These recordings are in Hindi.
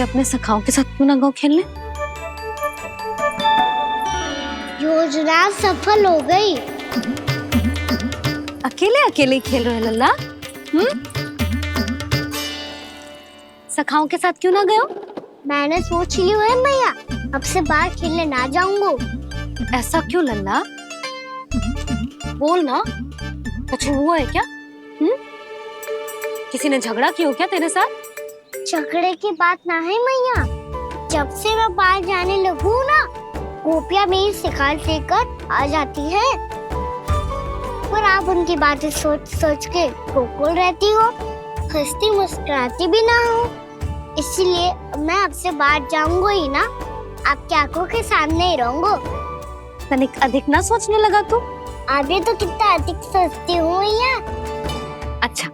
जाके अपने सखाओं के साथ क्यों ना गो खेलने? योजना सफल हो गई। अकेले अकेले ही खेल रहे हो लल्ला? सखाओं के साथ क्यों ना गए हो? मैंने सोच लिया है मैया, अब से बाहर खेलने ना जाऊंगा। ऐसा क्यों लल्ला? बोल ना, कुछ हुआ है क्या? किसी ने झगड़ा किया हो क्या तेरे साथ? झगड़े की बात ना है मैया, जब से मैं बाहर जाने लगू ना, गोपियाँ मेरी शिकार लेकर आ जाती है। पर आप उनकी बातें सोच सोच के गोकुल रहती हो, हंसती मुस्कुराती भी ना हो। इसलिए मैं आपसे बाहर जाऊंगा ही ना, आपकी आंखों के सामने ही रहूंगा। तनिक अधिक ना सोचने लगा तू? आगे तो कितना अधिक सोचती हूँ मैया। अच्छा,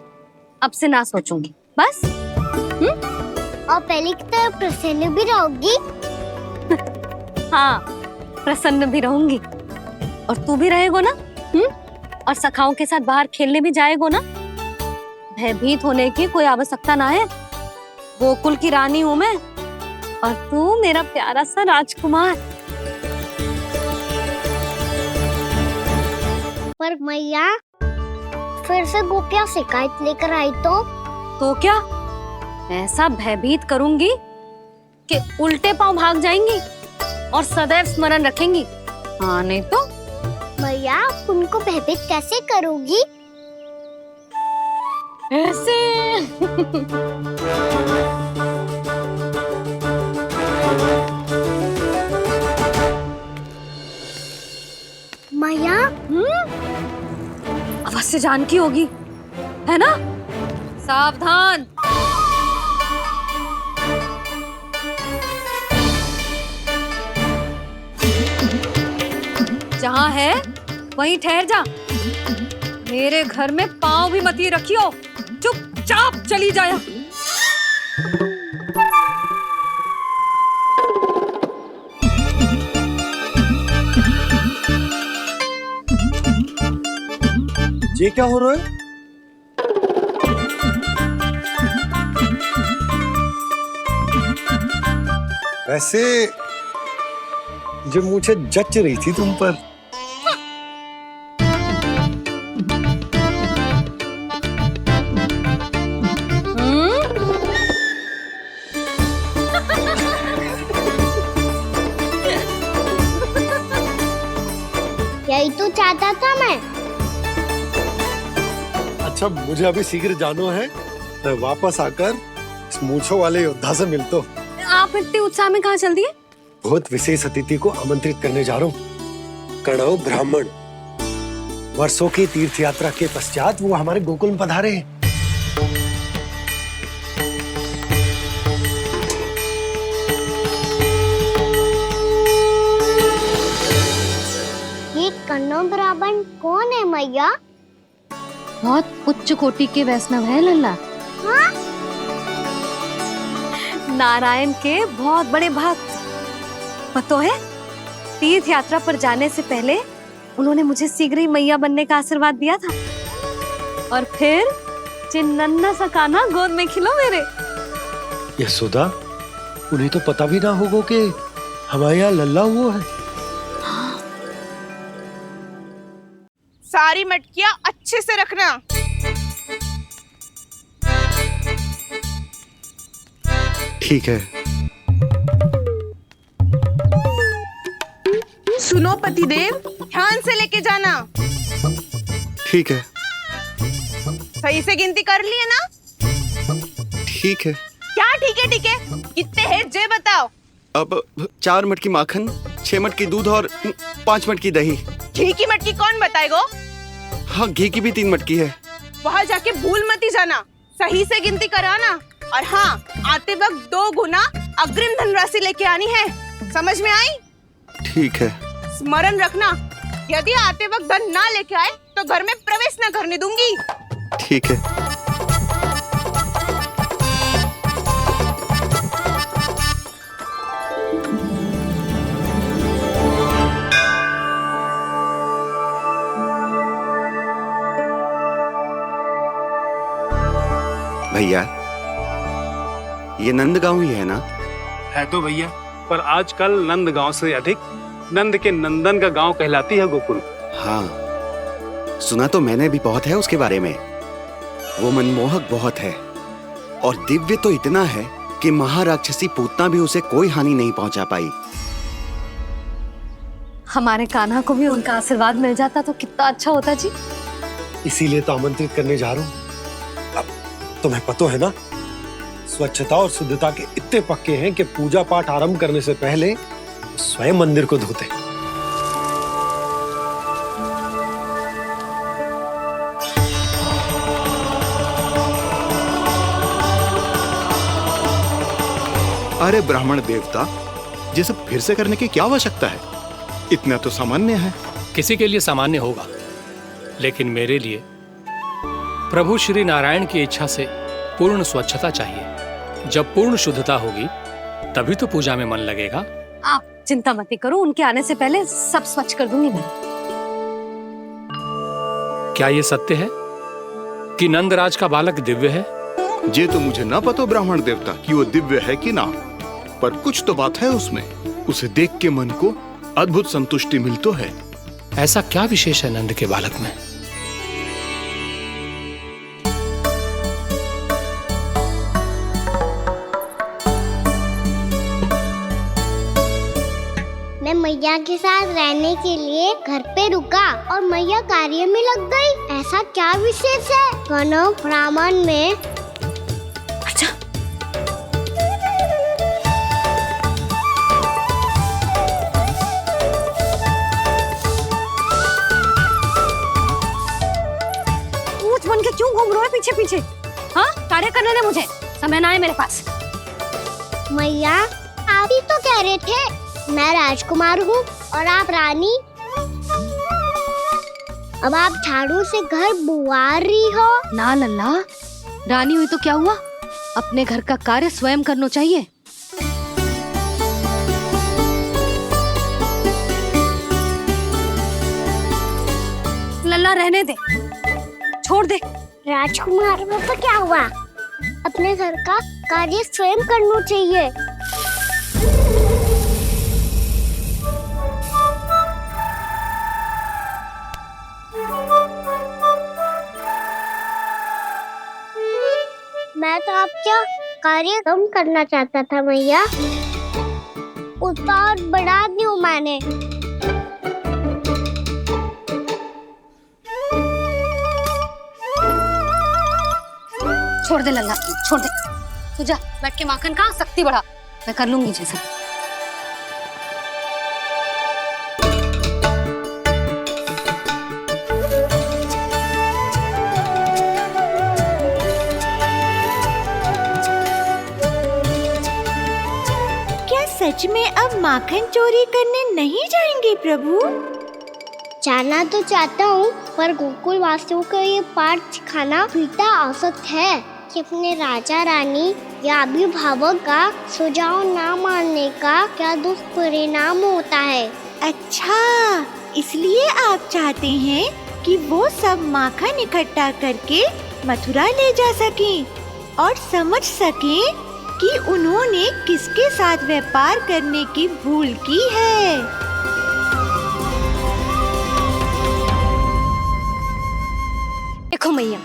अब से ना सोचूंगी बस। और पहले की तरह प्रसन्न भी रहोगी। हाँ, प्रसन्न भी रहूंगी। और तू भी रहेगो ना? और सखाओं के साथ बाहर खेलने भी जाएगो ना? भयभीत होने की कोई आवश्यकता ना है। गोकुल की रानी हूँ मैं, और तू मेरा प्यारा सा राजकुमार। पर मैया, फिर से गोपियाँ शिकायत लेकर आई तो क्या ऐसा भयभीत करूंगी कि उल्टे पांव भाग जाएंगी और सदैव स्मरण रखेंगी? हाँ नहीं तो? मैया, उनको भयभीत कैसे करोगी? ऐसे। मैया, अवश्य जानकी होगी, है ना? सावधान। जहाँ है वहीं ठहर जा। मेरे घर में पाँव भी मत ही रखियो, चुपचाप चली जाया। ये क्या हो रहा है? वैसे जो मुझे जच रही थी तुम पर। यही तो चाहता था मैं। अच्छा, मुझे अभी शीघ्र जाना है, मैं वापस आकर इस मूंछों वाले योद्धा से मिलता हूँ। आप इतने उत्साह में कहाँ चल दिए? बहुत विशेष अतिथि को आमंत्रित करने जा रहा हूँ। कणव ब्राह्मण वर्षों की तीर्थ यात्रा के पश्चात वो हमारे गोकुल में पधारे हैं। ये कन्नौ ब्राह्मण कौन है मैया? बहुत उच्च कोटि के वैष्णव है लल्ला। हाँ? नारायण के बहुत बड़े भक्त। पता है, तीर्थ यात्रा पर जाने से पहले उन्होंने मुझे शीघ्र ही मैया बनने का आशीर्वाद दिया था। और फिर चिन्नन्ना सा कान्हा गोद में खिलो मेरे। यशोदा, उन्हें तो पता भी ना होगा कि हमारे यहाँ लल्ला हुआ है। सारी मटकियां अच्छे से रखना। ठीक है। सुनो पतिदेव, ध्यान से लेके जाना। ठीक है। सही से गिनती कर लिए ना? ठीक है। क्या ठीक है? ठीक है, कितने हैं जे बताओ। अब 4 मटकी माखन, 6 मटकी दूध और 5 मटकी दही। घी की मटकी कौन बताएगा? हाँ, घी की भी 3 मटकी है। वहाँ जाके भूल मत ही जाना, सही से गिनती कराना। और हाँ, आते वक्त 2 गुना अग्रिम धनराशि लेके आनी है। समझ में आई? ठीक है। स्मरण रखना, यदि आते वक्त धन ना लेके आए तो घर में प्रवेश न करने दूंगी। ठीक है। भैया, ये नंदगांव ही है ना? है तो भैया, पर आजकल नंद गांव से अधिक नंद के नंदन का गांव कहलाती है गोकुल। हाँ, सुना तो मैंने भी बहुत है उसके बारे में। वो मनमोहक बहुत है और दिव्य तो इतना है कि महाराक्षसी पूतना भी उसे कोई हानि नहीं पहुंचा पाई। हमारे कान्हा को भी उनका आशीर्वाद मिल जाता तो कितना अच्छा होता जी। इसीलिए तो आमंत्रित करने जा रहा हूँ। अब तुम्हें पता है ना, स्वच्छता और शुद्धता के इतने पक्के हैं कि पूजा पाठ आरंभ करने से पहले स्वयं मंदिर को धोते। अरे ब्राह्मण देवता, ये सब फिर से करने की क्या आवश्यकता है? इतना तो सामान्य है। किसी के लिए सामान्य होगा, लेकिन मेरे लिए प्रभु श्री नारायण की इच्छा से पूर्ण स्वच्छता चाहिए। जब पूर्ण शुद्धता होगी तभी तो पूजा में मन लगेगा। आप चिंता मत करो, उनके आने से पहले सब स्वच्छ कर दूंगी मैं। क्या ये सत्य है कि नंदराज का बालक दिव्य है? ये तो मुझे ना पता ब्राह्मण देवता कि वो दिव्य है कि ना, पर कुछ तो बात है उसमें। उसे देख के मन को अद्भुत संतुष्टि मिल तो है। ऐसा क्या विशेष है नंद के बालक में? मैं मैया के साथ रहने के लिए घर पे रुका और मैया कार्य में लग गई। ऐसा क्या विशेष है गणों ब्राह्मण में? अच्छा, पूछ बन के क्यों घूम रहे हो पीछे पीछे? हाँ, कार्य करने दे मुझे, समय ना है मेरे पास। मैया, आप ही तो कह रहे थे मैं राजकुमार हूँ और आप रानी। अब आप झाड़ू से घर बुआ रही हो। ना लल्ला, रानी हुई तो क्या हुआ, अपने घर का कार्य स्वयं करना चाहिए। लल्ला रहने दे, छोड़ दे। राजकुमार में तो क्या हुआ, अपने घर का कार्य स्वयं करना चाहिए। मैं तो आपका कार्य कम करना चाहता था मैया, उसका और बढ़ा दूं मैंने। छोड़ दे लल्ला, छोड़ दे। तू जा बैठ के माखन खा, शक्ति बढ़ा, मैं कर लूंगी जैसा। सच में अब माखन चोरी करने नहीं जाएंगे प्रभु? जाना तो चाहता हूँ, पर गोकुल वासियों को ये पाठ सिखाना पिता औसत है कि अपने राजा रानी या अभिभावक का सुझाव ना मानने का क्या दुष्परिणाम होता है। अच्छा, इसलिए आप चाहते हैं कि वो सब माखन इकट्ठा करके मथुरा ले जा सकें और समझ सकें कि उन्होंने किसके साथ व्यापार करने की भूल की है। देखो मैया,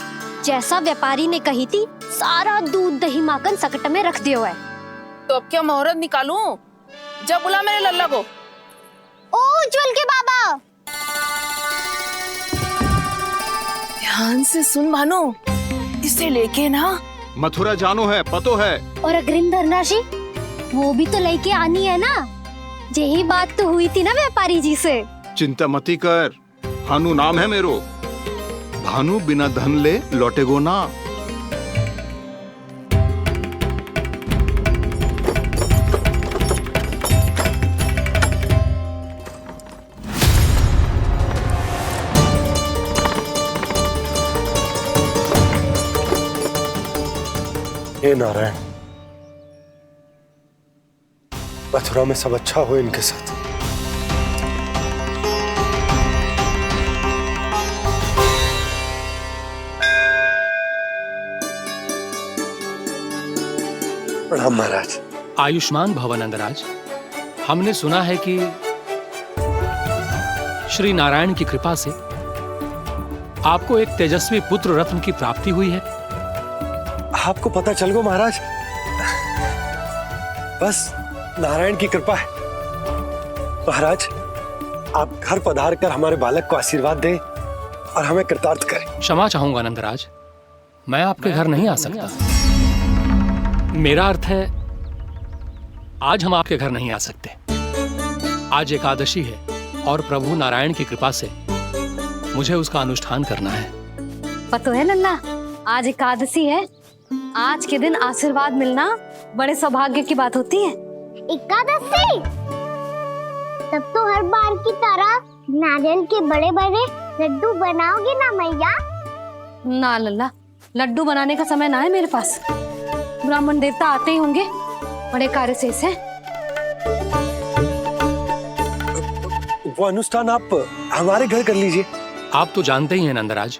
जैसा व्यापारी ने कही थी, सारा दूध दही माखन सकट में रख दिया है। तो अब क्या मुहूर्त निकालूं? जब बुला मेरे लल्ला को। ओ उज्जवल के बाबा, ध्यान से सुन भानु, इसे लेके ना मथुरा जानो है, पतो है। और अग्रिम धनराशि वो भी तो लेके आनी है ना। यही बात तो हुई थी ना व्यापारी जी से। चिंता मती कर, भानु नाम है मेरो। भानु बिना धन ले लौटेगो ना। हे नारायण, मथुरा में सब अच्छा हो इनके साथ। प्रणाम महाराज। आयुष्मान भव नंदराज। हमने सुना है कि श्री नारायण की कृपा से आपको एक तेजस्वी पुत्र रत्न की प्राप्ति हुई है। आपको पता चल गो महाराज, बस नारायण की कृपा है। महाराज, आप घर पधार कर हमारे बालक को आशीर्वाद दें और हमें कृतार्थ करें। क्षमा चाहूंगा नंदराज, मैं आपके घर नहीं आ सकता। मेरा अर्थ है, आज हम आपके घर नहीं आ सकते। आज एकादशी है और प्रभु नारायण की कृपा से मुझे उसका अनुष्ठान करना है। पता है लल्ला, आज एकादशी है। आज के दिन आशीर्वाद मिलना बड़े सौभाग्य की बात होती है। एकादशी? तब तो हर बार की तरह नारियल के बड़े बड़े लड्डू बनाओगे ना मैया? ना लल्ला, लड्डू बनाने का समय ना है मेरे पास। ब्राह्मण देवता आते ही होंगे, बड़े कार्य शेष है। वो अनुष्ठान आप हमारे घर कर लीजिए। आप तो जानते ही हैं नंदराज,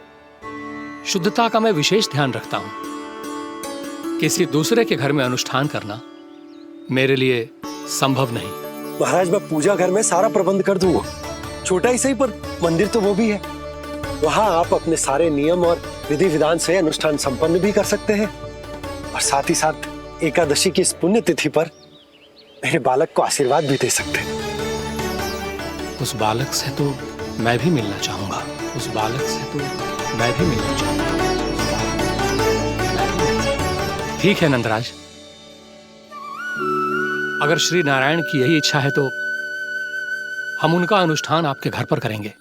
शुद्धता का मैं विशेष ध्यान रखता हूं। किसी दूसरे के घर में अनुष्ठान करना मेरे लिए संभव नहीं। महाराज, मैं पूजा घर में सारा प्रबंध कर दूंगा। छोटा ही सही, पर मंदिर तो वो भी है। वहां आप अपने सारे नियम और विधि विधान से अनुष्ठान संपन्न भी कर सकते हैं और साथ ही साथ एकादशी की इस पुण्य तिथि पर मेरे बालक को आशीर्वाद भी दे सकते हैं। उस बालक से तो मैं भी मिलना चाहूंगा। उस बालक से तो मैं भी मिलना चाहूंगा। ठीक है नंदराज, अगर श्री नारायण की यही इच्छा है तो हम उनका अनुष्ठान आपके घर पर करेंगे।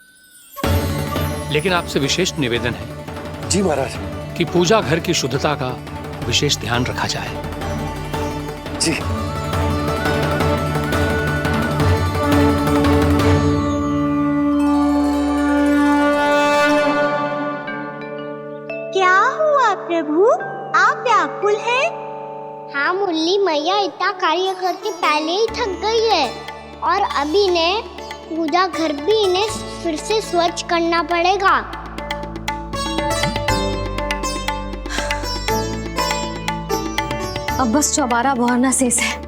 लेकिन आपसे विशेष निवेदन है जी महाराज, कि पूजा घर की शुद्धता का विशेष ध्यान रखा जाए। जी। क्या हुआ प्रभु, आप व्याकुल हैं? हाँ मुरली मैया इतना कार्य करके पहले ही थक गई है और अभी ने पूजा घर भी इन्हें फिर से स्वच्छ करना पड़ेगा। अब बस चौबारा बहाना शेष है।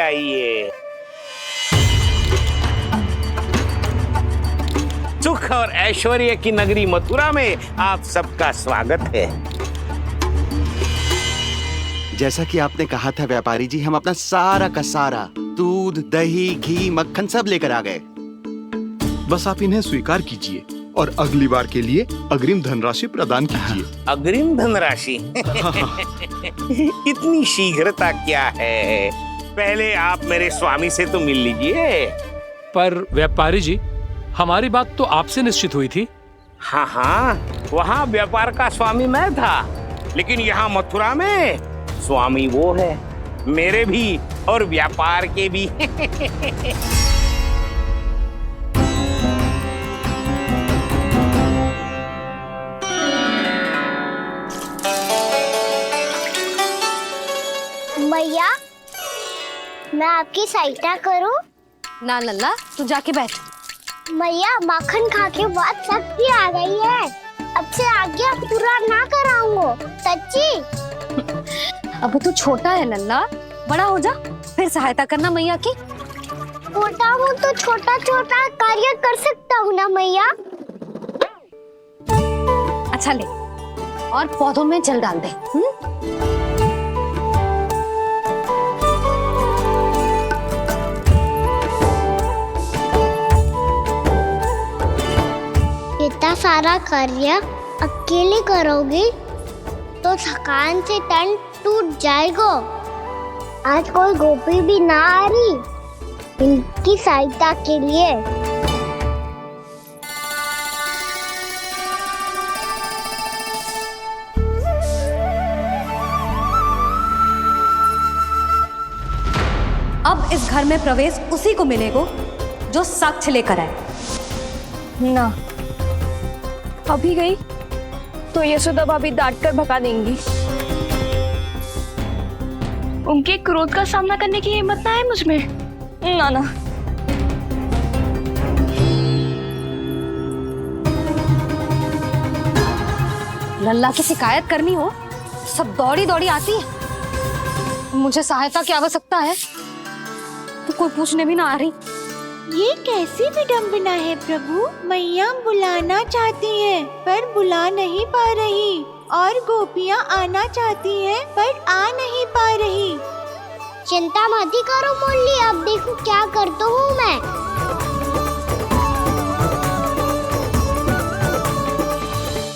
आइए। सुख और ऐश्वर्य की नगरी मथुरा में आप सबका स्वागत है। जैसा कि आपने कहा था व्यापारी जी, हम अपना सारा का सारा दूध, दही, घी, मक्खन सब लेकर आ गए। बस आप इन्हें स्वीकार कीजिए और अगली बार के लिए अग्रिम धनराशि प्रदान कीजिए। अग्रिम धनराशि? इतनी शीघ्रता क्या है? पहले आप मेरे स्वामी से तो मिल लीजिए। पर व्यापारी जी, हमारी बात तो आपसे निश्चित हुई थी। हाँ, वहाँ व्यापार का स्वामी मैं था, लेकिन यहाँ मथुरा में स्वामी वो है, मेरे भी और व्यापार के भी। मैया, मैं आपकी सहायता करूं? ना लल्ला, तू जाके बैठ। मैया, माखन खा के बहुत शक्ति आ गई है। अब से आगे पूरा ना कराऊंगा। सच्ची? अब तू छोटा है लल्ला, बड़ा हो जा फिर सहायता करना मैया की। छोटा हूँ तो छोटा छोटा कार्य कर सकता हूँ ना मैया। अच्छा ले, और पौधों में जल डाल दे। इतना सारा कार्य अकेले करोगे तो थकान से तन टूट जाएगा। आज कोई गोपी भी ना आ रही इनकी सहायता के लिए। अब इस घर में प्रवेश उसी को मिलेगा जो साक्ष्य लेकर आए। ना, अभी गई तो यशोदा भाभी डांट कर भगा देंगी। उनके क्रोध का सामना करने की हिम्मत ना है मुझ में। ना ना। लल्ला की शिकायत करनी हो सब दौड़ी दौड़ी आती है। मुझे सहायता की आवश्यकता है तो कोई पूछने भी ना आ रही। ये कैसी विडंबना है प्रभु। मैया बुलाना चाहती हैं पर बुला नहीं पा रही, और गोपियाँ आना चाहती हैं पर आ नहीं पा रही। चिंता मत ही करो मुरली, अब देखो क्या करता हूँ मैं।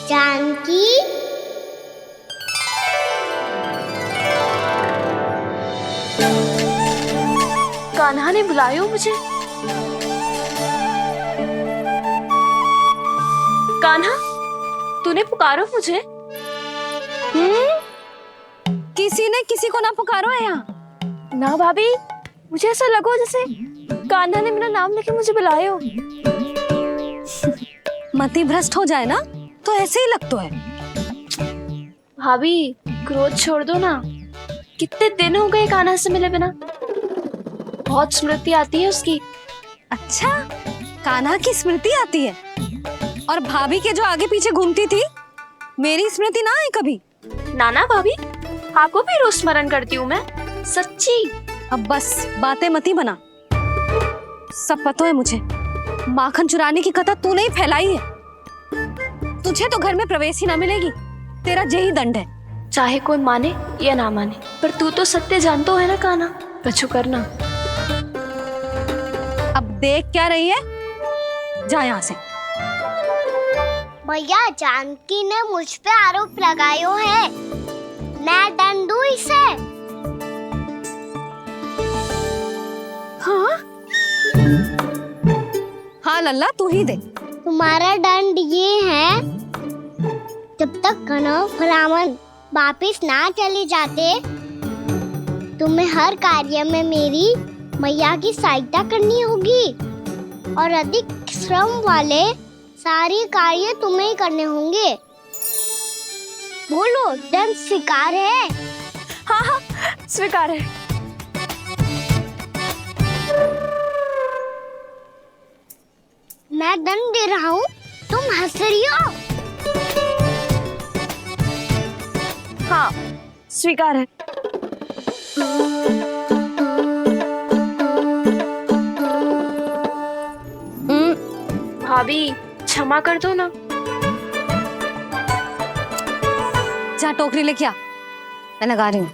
जानकी, कान्हा ने बुलाया मुझे। कान्हा, तूने पुकारो मुझे। किसी ने किसी को ना पुकारो है यहाँ। ना भाभी, मुझे ऐसा लगो जैसे कान्हा ने मेरा नाम लेके मुझे बुलाया हो। मति भ्रष्ट हो जाए ना तो ऐसे ही लगता है। भाभी क्रोध छोड़ दो ना, कितने दिन हो गए कान्हा से मिले बिना। बहुत स्मृति आती है उसकी। अच्छा, कान्हा की स्मृति आती है और भाभी के जो आगे पीछे घूमती थी मेरी स्मृति ना आई कभी। नाना भाभी, आपको भी रोज स्मरण करती हूँ मैं, सच्ची। अब बस बातें मत ही बना, सब पता है मुझे। माखन चुराने की कथा तूने ही फैलाई है। तुझे तो घर में प्रवेश ही ना मिलेगी, तेरा यही दंड है। चाहे कोई माने या ना माने, पर तू तो सत्य जानता है ना कान्हा, कछु करना। अब देख क्या रही है, जा यहाँ से। भैया जानकी ने मुझ पे आरोप लगायो है, मैं दंड दूं इसे। हाँ हाँ लल्ला, तू ही दे। तुम्हारा दंड ये है, जब तक कनव ब्राह्मण वापिस ना चले जाते तुम्हें हर कार्य में मेरी मैया की सहायता करनी होगी, और अधिक श्रम वाले सारे कार्य तुम्हें ही करने होंगे। बोलो, दंड स्वीकार है? हाँ हाँ स्वीकार है। मैं दंड दे रहा हूँ, तुम हंस रही हो? हाँ स्वीकार है। भाभी क्षमा कर दो ना। जा टोकरी लेके आ, मैं लगा रही हूँ।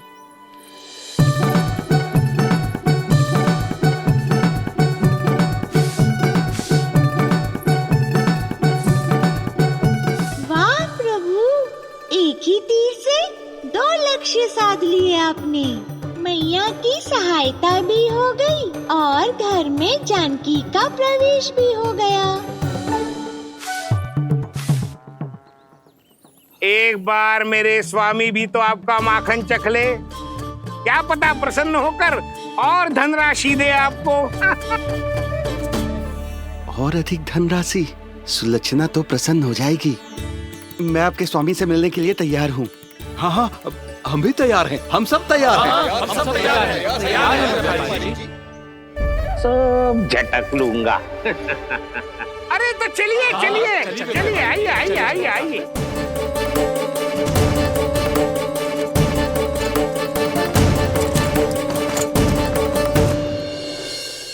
वाह प्रभु, एक ही तीर से 2 लक्ष्य साध लिए आपने। मैया की सहायता भी हो गई और घर में जानकी का प्रवेश भी हो गया। एक बार मेरे स्वामी भी तो आपका माखन चख ले, क्या पता प्रसन्न होकर और धनराशि दे आपको। और अधिक धनराशि? सुलक्षणा तो प्रसन्न हो जाएगी। मैं आपके स्वामी से मिलने के लिए तैयार हूँ। हाँ हाँ, हम भी तैयार हैं, हम सब तैयार हैं। हम सब तैयार हैं। सब झटक लूंगा। अरे तो चलिए चलिए चलिए, आइए आइए आइए आइए।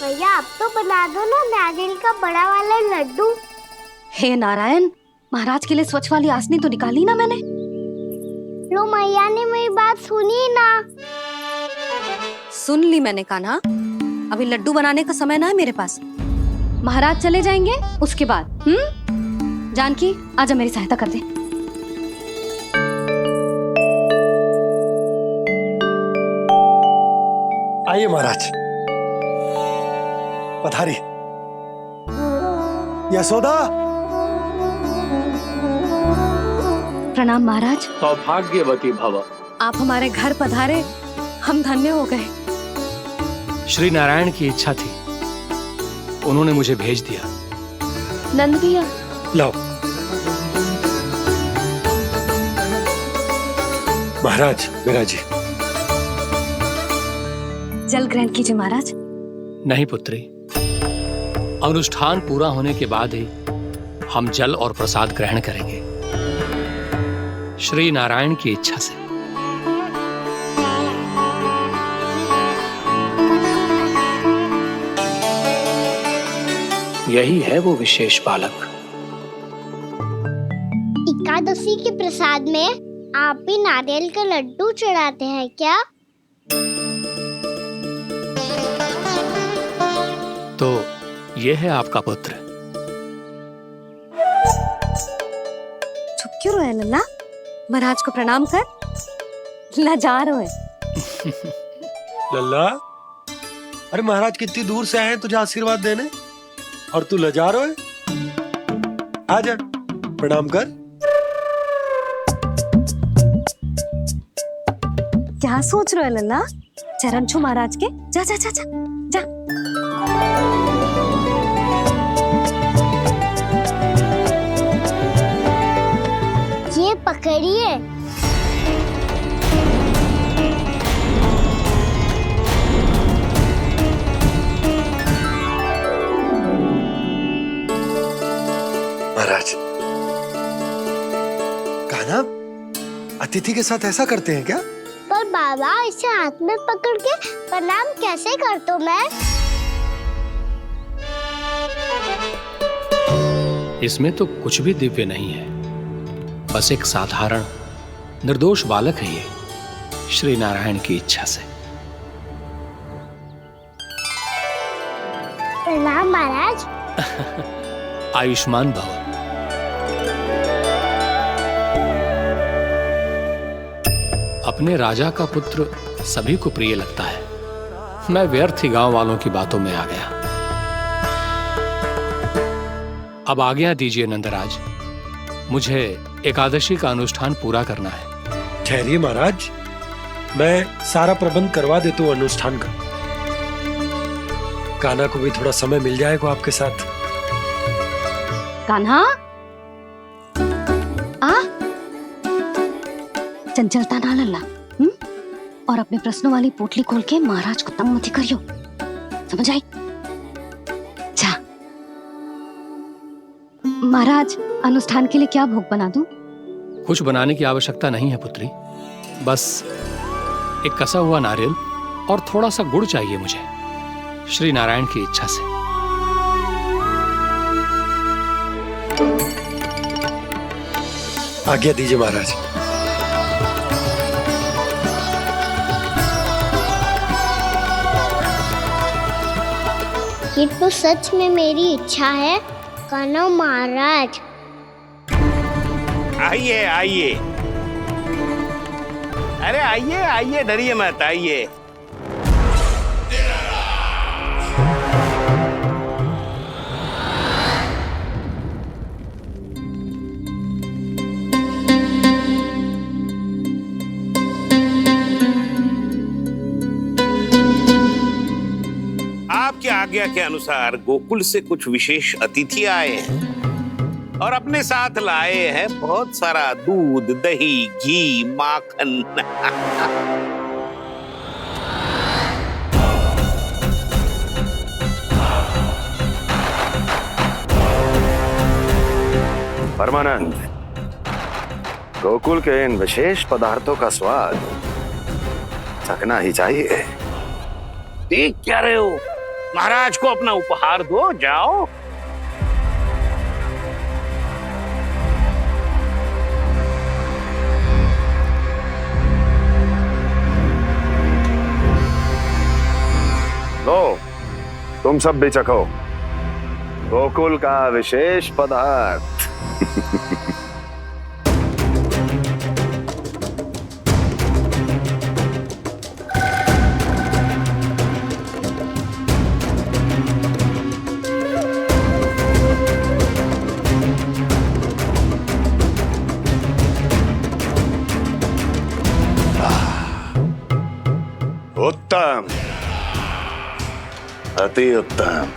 भैया अब तो बना दो ना नारियल का बड़ा वाला लड्डू। हे नारायण, महाराज के लिए स्वच्छ वाली आसनी तो निकाली ना मैंने। लो मैया ने मेरी बात सुनी ना। सुन ली मैंने कान्हा, अभी लड्डू बनाने का समय ना है मेरे पास। महाराज चले जाएंगे उसके बाद। जानकी आजा, मेरी सहायता कर दे। आइए महाराज, पधारी। यशोदा। प्रणाम महाराज। सौभाग्यवती भव। आप हमारे घर पधारे, हम धन्य हो गए। श्री नारायण की इच्छा थी, उन्होंने मुझे भेज दिया। नंद भैया, लाओ। महाराज मेरा जी। जल ग्रहण कीजिए महाराज। नहीं पुत्री, अनुष्ठान पूरा होने के बाद ही हम जल और प्रसाद ग्रहण करेंगे, श्री नारायण की इच्छा से। यही है वो विशेष बालक। एकादशी के प्रसाद में आप भी नारियल का लड्डू चढ़ाते हैं क्या? तो ये है आपका पुत्र। चुप क्यों रहे लल्ला? महाराज को प्रणाम कर। लाचार हुए। लल्ला, अरे महाराज कितनी दूर से आए हैं तुझे आशीर्वाद देने, और तू लजा रहा है? आजा प्रणाम कर। क्या सोच रहे हो लल्ला? चरण छू महाराज के। जा जा जा जा जा। ये पकड़िए। महाराज, कान्हा अतिथि के साथ ऐसा करते हैं क्या? पर बाबा, इसे हाथ में पकड़ के प्रणाम कैसे करता हूँ मैं? इसमें तो कुछ भी दिव्य नहीं है, बस एक साधारण निर्दोष बालक है ये, श्री नारायण की इच्छा से। प्रणाम महाराज। आयुष्मान भव। अपने राजा का पुत्र सभी को प्रिय लगता है। मैं व्यर्थ ही गांव वालों की बातों में आ गया। अब आज्ञा दीजिए नंदराज, मुझे एकादशी का अनुष्ठान पूरा करना है। ठहरिए महाराज, मैं सारा प्रबंध करवा देता हूँ अनुष्ठान का। कान्हा को भी थोड़ा समय मिल जाएगा आपके साथ। कान्हा, आ चंचलता ना लल्ला। और अपने प्रश्नों वाली पोटली खोल के महाराज को तंग मत करियो, समझ आई? जा महाराज, अनुष्ठान के लिए क्या भोग बना दूं? कुछ बनाने की आवश्यकता नहीं है पुत्री, बस एक कसा हुआ नारियल और थोड़ा सा गुड़ चाहिए मुझे, श्री नारायण की इच्छा से। आज्ञा दीजिए महाराज। ये तो सच में मेरी इच्छा है कान्हा महाराज। आइए आइए, अरे आइए आइए, डरिए मत, आइए। आपकी आज्ञा के अनुसार गोकुल से कुछ विशेष अतिथि आए हैं और अपने साथ लाए हैं बहुत सारा दूध, दही, घी, माखन। परमानंद, गोकुल के इन विशेष पदार्थों का स्वाद चखना ही चाहिए। देख क्या रहे हो? महाराज को अपना उपहार दो, जाओ। लो, तुम सब भी चखो गोकुल का विशेष पदार्थ। उत्तम, अति उत्तम।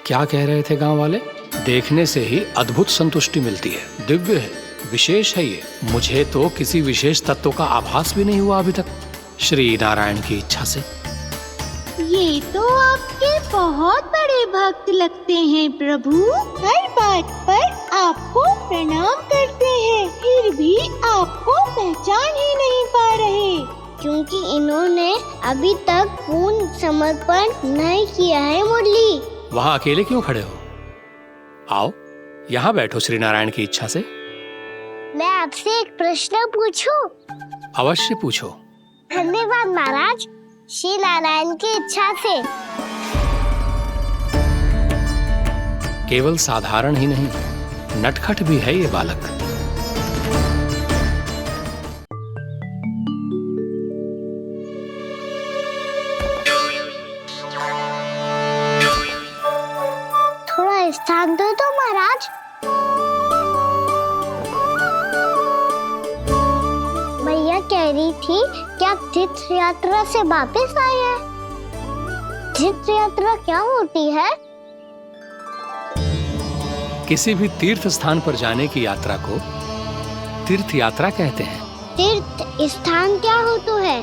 क्या कह रहे थे गांव वाले? देखने से ही अद्भुत संतुष्टि मिलती है, दिव्य है, विशेष है ये। मुझे तो किसी विशेष तत्व का आभास भी नहीं हुआ अभी तक, श्री नारायण की इच्छा से। ये तो आपके बहुत बड़े भक्त लगते हैं प्रभु। हर बात पर आपको प्रणाम करते हैं, फिर भी आपको पहचान ही नहीं पा रहे। क्योंकि इन्होंने अभी तक पूर्ण समर्पण नहीं किया है मुरली। वहाँ अकेले क्यों खड़े हो? आओ यहाँ बैठो श्री नारायण की इच्छा से। मैं आपसे एक प्रश्न पूछूं? अवश्य पूछो। धन्यवाद महाराज, श्री नारायण की इच्छा से। केवल साधारण ही नहीं, नटखट भी है ये बालक। थोड़ा स्थान दो तो महाराज। मैया कह रही थी कि आप तीर्थ यात्रा से वापस आए हैं। तीर्थ यात्रा क्या होती है? किसी भी तीर्थ स्थान पर जाने की यात्रा को तीर्थ यात्रा कहते हैं। तीर्थ स्थान क्या हो तो है?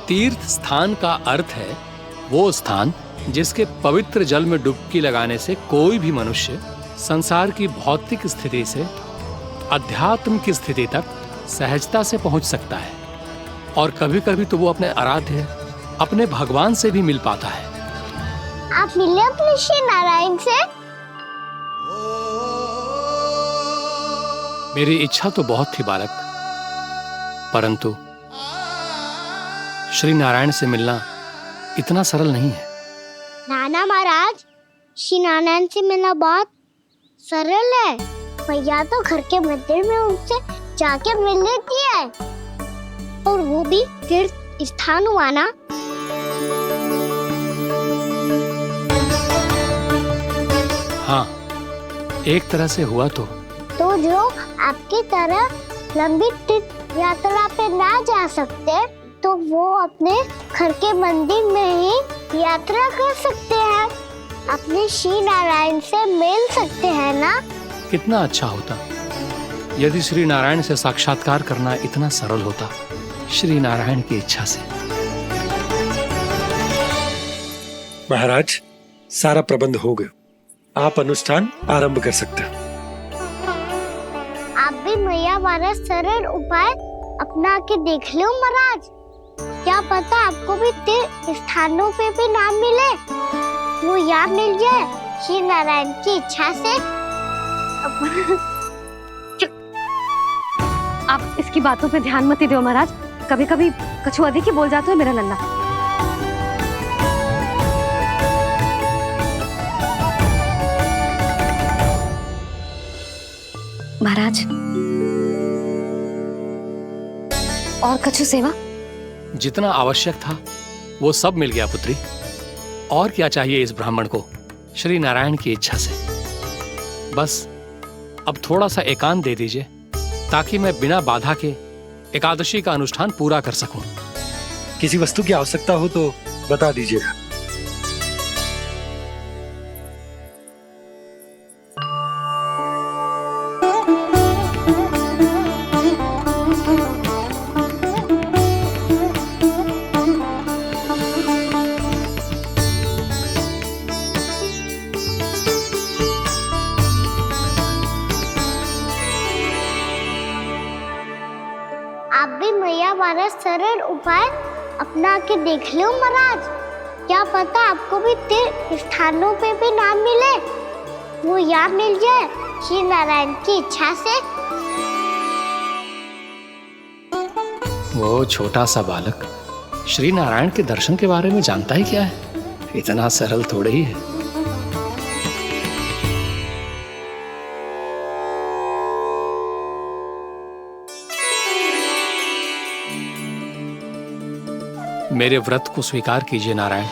तीर्थ स्थान का अर्थ है वो स्थान जिसके पवित्र जल में डुबकी लगाने से कोई भी मनुष्य संसार की भौतिक स्थिति से अध्यात्म की स्थिति तक सहजता से पहुंच सकता है, और कभी कभी तो वो अपने आराध्य, अपने भगवान से भी मिल पाता है। आप मिले अपने श्री नारायण से? मेरी इच्छा तो बहुत थी बालक, परंतु श्री नारायण से मिलना इतना सरल नहीं है। नाना महाराज, श्री नारायण से मिलना बहुत सरल है। भैया तो घर के मंदिर में उनसे जाके मिल लेती है, और वो भी तीर्थ स्थान हुआ ना। हाँ, एक तरह से हुआ तो जो आपकी तरह लंबी तीर्थ यात्रा पे ना जा सकते, तो वो अपने घर के मंदिर में ही यात्रा कर सकते हैं, अपने श्री नारायण से मिल सकते हैं ना। कितना अच्छा होता यदि श्री नारायण से साक्षात्कार करना इतना सरल होता, श्री नारायण की इच्छा से। महाराज, सारा प्रबंध हो गया, आप अनुष्ठान आरंभ कर सकते हैं। आप भी मैया वाला सरल उपाय अपना के देख लो महाराज। क्या पता आपको भी तीर्थ स्थानों पे भी नाम मिले, वो यहाँ मिल जाए श्री नारायण की इच्छा से। आप इसकी बातों पे ध्यान मत दो महाराज, कभी कभी कछुआ देखी बोल जाता है मेरा लल्ला। महाराज, और कछु सेवा? जितना आवश्यक था वो सब मिल गया पुत्री। और क्या चाहिए इस ब्राह्मण को श्री नारायण की इच्छा से? बस अब थोड़ा सा एकांत दे दीजिए, ताकि मैं बिना बाधा के एकादशी का अनुष्ठान पूरा कर सकूं। किसी वस्तु की आवश्यकता हो तो बता दीजिएगा। आप भी मैया वाला सरल उपाय अपना के देख लो महाराज। क्या पता आपको भी तीर्थ स्थानों पे भी नाम मिले, वो यहाँ मिल जाए श्री नारायण की इच्छा से। वो छोटा सा बालक श्री नारायण के दर्शन के बारे में जानता ही क्या है? इतना सरल थोड़े ही है। मेरे व्रत को स्वीकार कीजिए नारायण,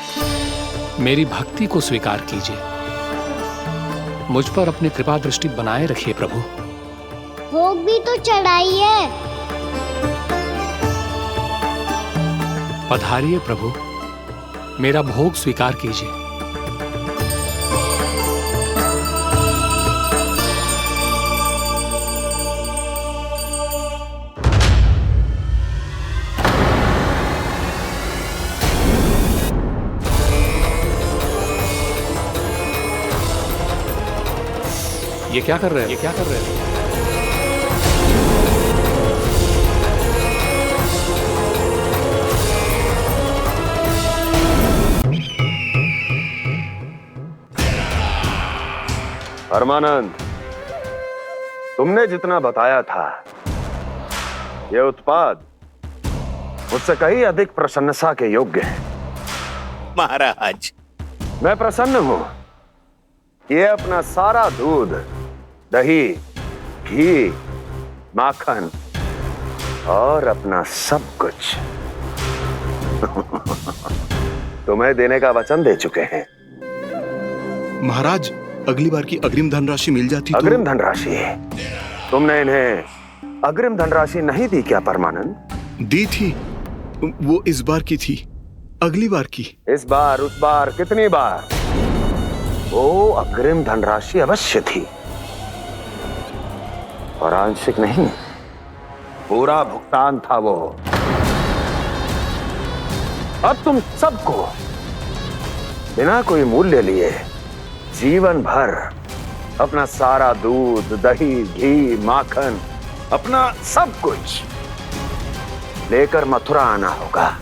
मेरी भक्ति को स्वीकार कीजिए, मुझ पर अपनी कृपा दृष्टि बनाए रखिए प्रभु। भोग भी तो चढ़ाइए। पधारिए प्रभु, मेरा भोग स्वीकार कीजिए। ये क्या कर रहे हो? ये क्या कर रहे हो? परमानंद, तुमने जितना बताया था, ये उत्पाद मुझसे कहीं अधिक प्रशंसा के योग्य है। महाराज, मैं प्रसन्न हूं। ये अपना सारा दूध, दही, घी, माखन और अपना सब कुछ तुम्हें देने का वचन दे चुके हैं। महाराज, अगली बार की अग्रिम धनराशि मिल जाती तो। अग्रिम धनराशि? तुमने इन्हें अग्रिम धनराशि नहीं दी क्या परमानंद? दी थी, वो इस बार की थी, अगली बार की। इस बार, उस बार, कितनी बार? वो अग्रिम धनराशि अवश्य थी और आंशिक नहीं, पूरा भुगतान था वो। अब तुम सबको बिना कोई मूल्य लिए जीवन भर अपना सारा दूध, दही, घी, माखन, अपना सब कुछ लेकर मथुरा आना होगा।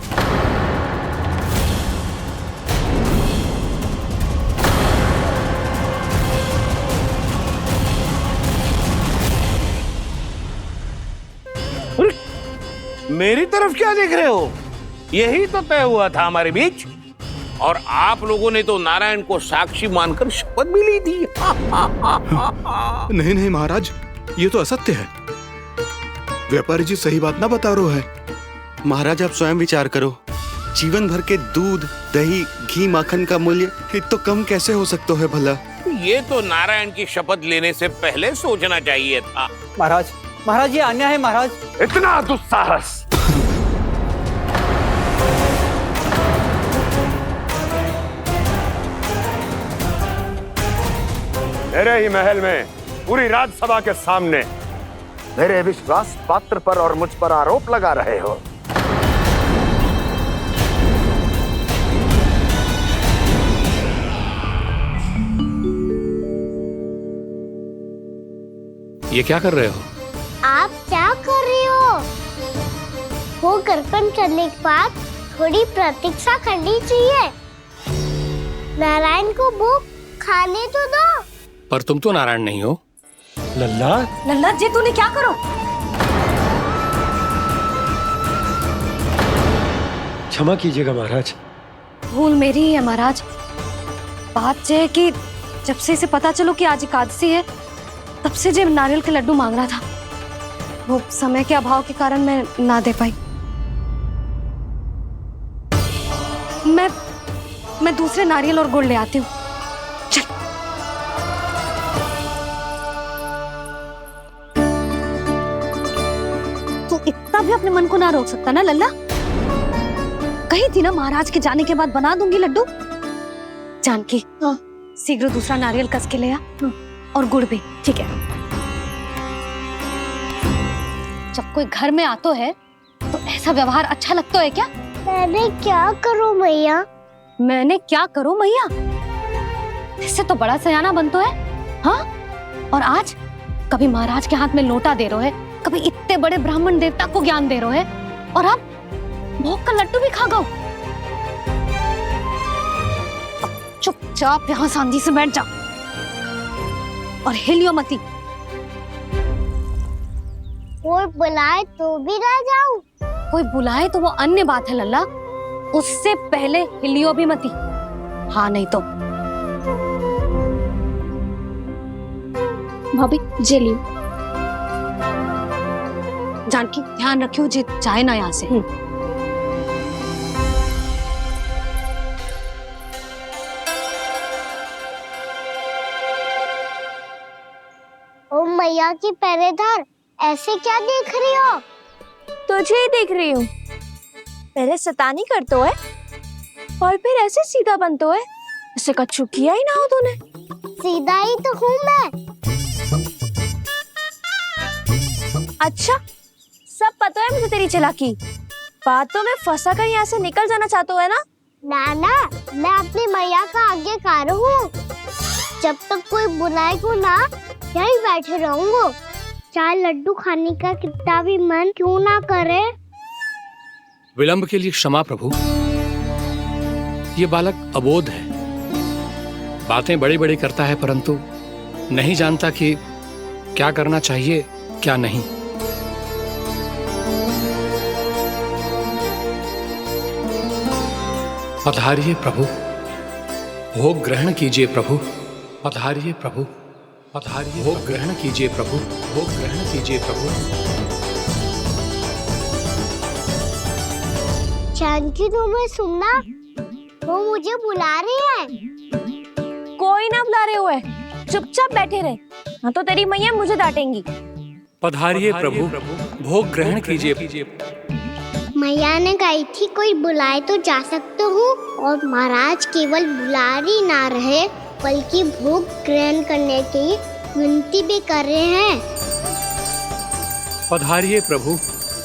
मेरी तरफ क्या देख रहे हो? यही तो तय हुआ था हमारे बीच, और आप लोगों ने तो नारायण को साक्षी मानकर शपथ भी ली थी। नहीं नहीं महाराज, ये तो असत्य है। व्यापारी जी सही बात ना बता रहे हैं। महाराज, आप स्वयं विचार करो। जीवन भर के दूध, दही, घी, माखन का मूल्य इतना कम कैसे हो सकता है भला? ये तो नारायण की शपथ लेने से पहले सोचना चाहिए था। महाराज, महाराज, ये अन्याय है महाराज। इतना दुस्साहस! मेरे ही महल में पूरी राजसभा के सामने मेरे विश्वास पात्र पर और मुझ पर आरोप लगा रहे हो। ये क्या कर रहे हो? आप क्या कर रहे हो? वो कर्पण करने के बाद थोड़ी प्रतीक्षा करनी चाहिए। नारायण को भूख खाने तो दो। पर तुम तो नारायण नहीं हो। लल्ला, लल्ला जी, तूने क्या करो? क्षमा कीजिएगा महाराज। भूल मेरी ही है महाराज। बात यह है कि जब से इसे पता चलो कि आज एकादशी है, तब से जब नारियल के लड्डू मांग रहा था, वो समय के अभाव के कारण मैं ना दे पाई। मैं दूसरे नारियल और गुड़ ले आती हूँ। चल। तू इतना भी अपने मन को ना रोक सकता ना लल्ला? कही थी ना महाराज के जाने के बाद बना दूंगी लड्डू। जानकी, शीघ्र दूसरा नारियल कस के ले आ, और गुड़ भी। ठीक है। जब कोई घर में आता है तो ऐसा व्यवहार अच्छा लगता है क्या? मैंने क्या करूं मैया? मैंने क्या करूं मैया? इससे तो बड़ा सयाना बनतो है। हाँ? और आज कभी महाराज के हाथ में लोटा दे रहे है, कभी इतने बड़े ब्राह्मण देवता को ज्ञान दे रहे है, और अब भोग का लड्डू भी खा गो। चुपचाप यहाँ शांति से बैठ जा और हिलियो मती। कोई बुलाए तो भी ना जाऊं? कोई बुलाए तो वो अन्य बात है लल्ला, उससे पहले हिलियो भी मती। हाँ नहीं तो। भाभी जे लियो। जानकी, ध्यान रखियो जे जाए ना यहाँ से। ओ मैया की पहरेदार, ऐसे क्या देख रही हो? तुझे ही देख रही हूँ। पहले शैतानी करतो है और फिर ऐसे सीधा बनतो है, ऐसे कछु किया ही ना हो तूने। सीधा ही तो हूँ मैं। अच्छा, सब पता है मुझे तेरी चालाकी। बातों में फंसा कर यहाँ से निकल जाना चाहते है ना? नाना, मैं अपनी मैया का आज्ञाकार हूँ। जब तक कोई बुलाए को ना, यही बैठे रहूंगा, चाहे लड्डू खाने का कितना भी मन क्यों ना करे। विलंब के लिए क्षमा प्रभु। ये बालक अबोध है, बातें बड़ी बड़ी करता है परंतु नहीं जानता कि क्या करना चाहिए क्या नहीं। पधारिए प्रभु, भोग ग्रहण कीजिए प्रभु। पधारिए प्रभु, पधारिए, भोग ग्रहण कीजिए प्रभु, भोग ग्रहण कीजिए प्रभु। जानकी तुम्हें सुनना, वो मुझे बुला रही है। कोई ना बुला रहे हुए, चुपचाप बैठे रहे, हाँ तो तेरी मैया मुझे डांटेंगी। पधारिए प्रभु, भोग ग्रहण कीजिए। मैया ने कही थी कोई बुलाए तो जा सकते हूँ, और महाराज केवल बुलारी ना रहे बल्कि भोग ग्रहण करने की विनती भी कर रहे हैं। पधारिए प्रभु,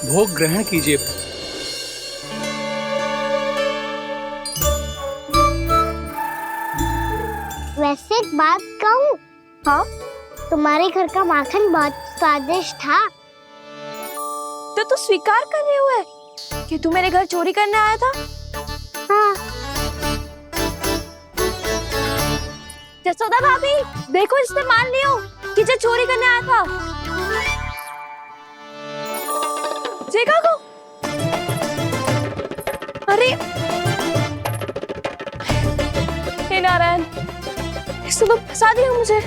भोग ग्रहण कीजिए। वैसे एक बात कहूँ? हाँ? तुम्हारे घर का माखन बहुत स्वादिष्ट था। तो तू स्वीकार कर रहे हुए कि तू मेरे घर चोरी करने आया था? हाँ। जसोदा भाभी, देखो इसने मान लियो कि जो चोरी करने आया था। देखा को? अरे हे नारायण, इसने तो फंसा दिया मुझे।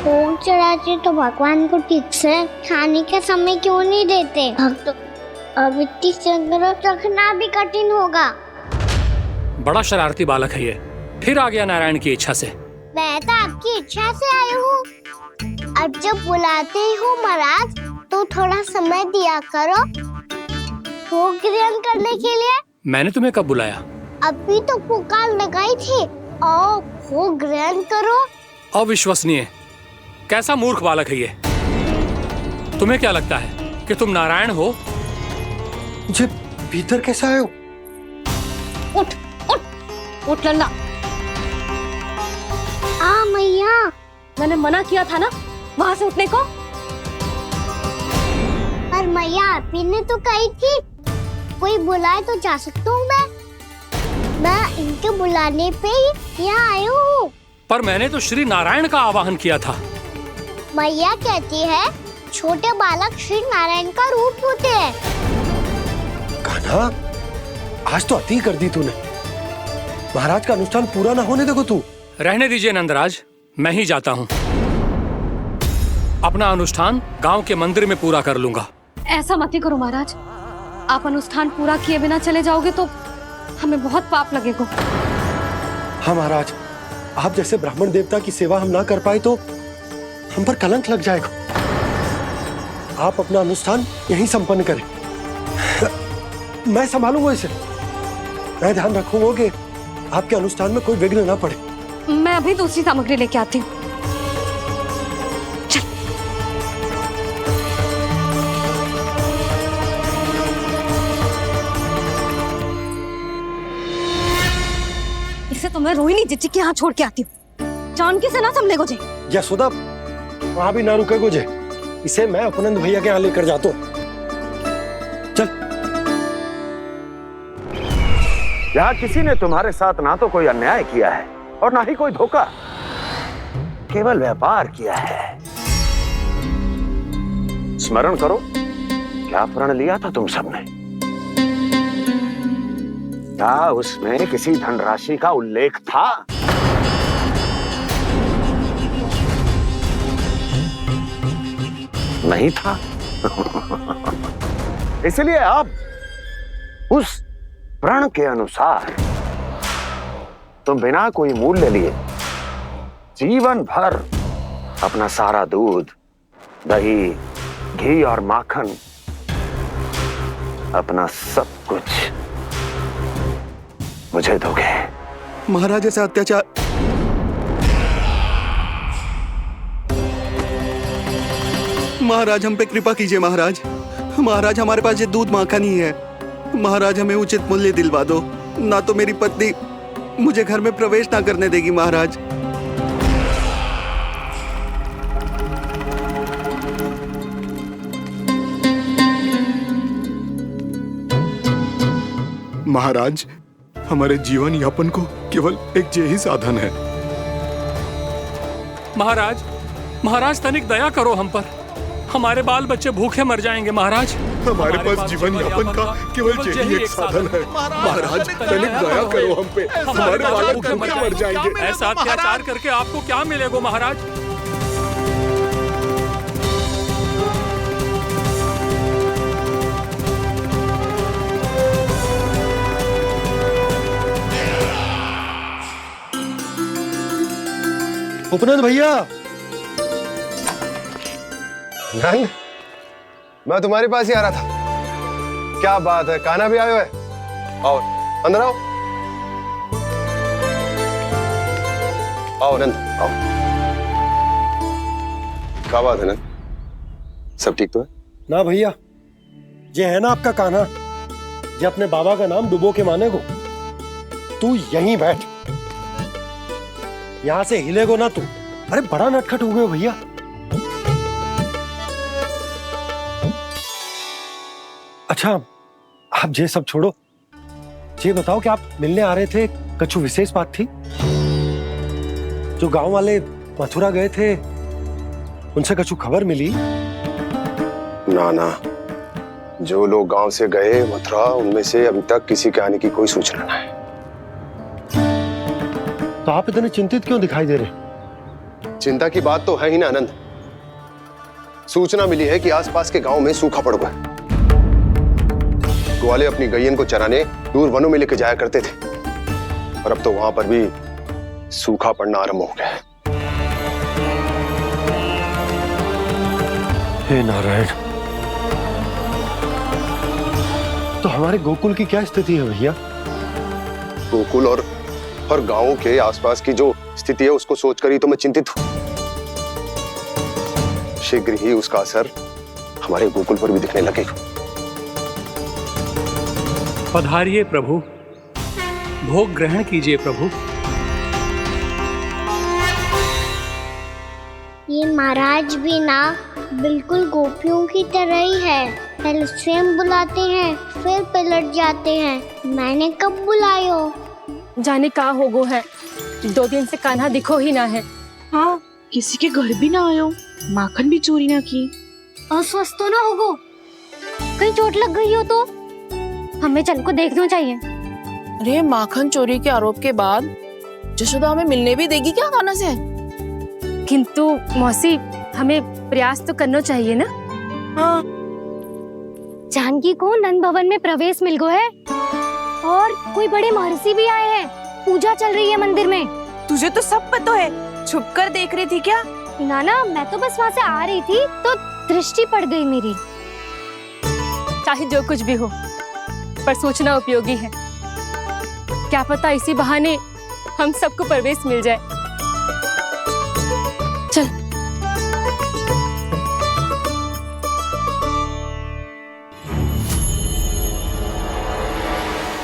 भोग चढ़ाते तो भगवान को ठीक से खाने का समय क्यों नहीं देते? भक्त अब इतनी संग्रह रखना भी कठिन होगा। बड़ा शरारती बालक है ये, फिर आ गया नारायण की इच्छा से। मैं तो आपकी इच्छा से आई हूँ। अब जब बुलाते हो महाराज तो थोड़ा समय दिया करो भोग ग्रहण करने के लिए। मैंने तुम्हें कब बुलाया? अभी तो पुकार लगाई थी, आओ भोग ग्रहण करो। अविश्वसनीय, कैसा मूर्ख बालक है ये। तुम्हें क्या लगता है कि तुम नारायण हो? मुझे भीतर कैसा आए हो? उठ उठ उठ लल्ला। मैया, मैंने मना किया था ना वहाँ से उठने को। पर मैया आपी ने तो कही थी कोई बुलाए तो जा सकता हूँ। मैं इनके बुलाने पे ही यहाँ आई हूँ। पर मैंने तो श्री नारायण का आवाहन किया था। मैया कहती है छोटे बालक श्री नारायण का रूप होते हैं। कान्हा, आज तो अति कर दी तूने। महाराज का अनुष्ठान पूरा ना होने देखो तू। रहने दीजिए नंदराज, मैं ही जाता हूँ। अपना अनुष्ठान गांव के मंदिर में पूरा कर लूंगा। ऐसा मत ही करो महाराज, आप अनुष्ठान पूरा किए बिना चले जाओगे तो हमें बहुत पाप लगेगा। हाँ महाराज, आप जैसे ब्राह्मण देवता की सेवा हम ना कर पाए तो हम पर कलंक लग जाएगा। आप अपना अनुष्ठान यहीं संपन्न करें, मैं संभालूंगा इसे। मैं ध्यान रखूंगा कि आपके अनुष्ठान में कोई विघ्न ना पड़े। मैं अभी दूसरी सामग्री लेके आती हूँ। इसे तो मैं रोहिणी जीजी के यहाँ छोड़ के आती हूँ। जानकी से ना संभले गुजे। यशोदा, वहां भी ना रुके गुजे। इसे मैं अपनंद भैया के यहाँ लेकर जाता हूँ। चल। यहाँ किसी ने तुम्हारे साथ ना तो कोई अन्याय किया है और ना ही कोई धोखा, केवल व्यापार किया है। स्मरण करो, क्या प्रण लिया था तुम सबने? क्या उसमें किसी धनराशि का उल्लेख था? नहीं था। इसलिए अब उस प्रण के अनुसार तुम बिना कोई मूल्य लिए जीवन भर अपना सारा दूध, दही, घी और माखन, अपना सब कुछ मुझे दोगे। महाराज ऐसा अत्याचार। महाराज हम पे कृपा कीजिए महाराज, महाराज हमारे पास ये दूध माखन ही है। महाराज हमें उचित मूल्य दिलवा दो, ना तो मेरी पत्नी मुझे घर में प्रवेश ना करने देगी महाराज। महाराज हमारे जीवन यापन को केवल एक यही साधन है। महाराज, महाराज तनिक दया करो हम पर, हमारे बाल बच्चे भूखे मर जाएंगे महाराज। हमारे पास जीवन यापन का केवल यही एक साधन है। महाराज तनिक दया करो हम पे, हमारे बालक भूखे मर जाएंगे। ऐसा अत्याचार करके आपको क्या मिलेगा महाराज? उपनंद भैया। नंद, मैं तुम्हारे पास ही आ रहा था। क्या बात है, कान्हा भी आयो है? आओ अंदर आओ। आओ नंद आओ। क्या बात है नंद, सब ठीक तो है ना? भैया ये है ना आपका कान्हा, ये अपने बाबा का नाम डुबो के माने को। तू यहीं बैठ, यहां से हिलेगो ना तू। अरे बड़ा नटखट हो गए भैया। अच्छा आप ये सब छोड़ो, ये बताओ कि आप मिलने आ रहे थे, कछु विशेष बात थी? जो गांव वाले मथुरा गए थे उनसे कछु खबर मिली? ना ना, जो लोग गांव से गए मथुरा, उनमें से अभी तक किसी के आने की कोई सूचना नहीं है। तो आप इतने चिंतित क्यों दिखाई दे रहे? चिंता की बात तो है ही ना आनंद। सूचना मिली है कि आसपास के गांव में सूखा पड़ गया। ग्वाले अपनी गैयन को चराने दूर वनों में लेके जाया करते थे, और अब तो वहां पर भी सूखा पड़ना आरंभ हो गया है। हे नारायण, तो हमारे गोकुल की क्या स्थिति है भैया? गोकुल और गांवों के आसपास की जो स्थिति है उसको सोचकर ही तो मैं चिंतित हूं। शीघ्र ही उसका असर हमारे गोकुल पर भी दिखने लगेगा। पधारिए प्रभु, भोग ग्रहण कीजिए प्रभु। ये महाराज भी ना बिल्कुल गोपियों की तरह ही है। पहले स्वयं बुलाते हैं, फिर पलट जाते हैं। मैंने कब बुलायो? जाने का होगो है, 2 दिन से कान्हा दिखो ही ना है। हाँ, किसी के घर भी ना आयो, माखन भी चोरी ना की। अस्वस्थ तो ना होगो, कहीं चोट लग गई हो तो? हमें चल को देखना चाहिए। अरे माखन चोरी के आरोप के बाद जशोदा हमें मिलने भी देगी क्या कान्हा से? किंतु मौसी, हमें प्रयास तो करना चाहिए ना। हाँ, जानकी को नंद भवन में प्रवेश मिल गो है, और कोई बड़े महर्षि भी आए हैं। पूजा चल रही है मंदिर में। तुझे तो सब पता है, छुप कर देख रही थी क्या? ना, मैं तो बस वहाँ से आ रही थी तो दृष्टि पड़ गई मेरी। चाहे जो कुछ भी हो, पर सूचना उपयोगी है। क्या पता इसी बहाने हम सबको प्रवेश मिल जाए। चल।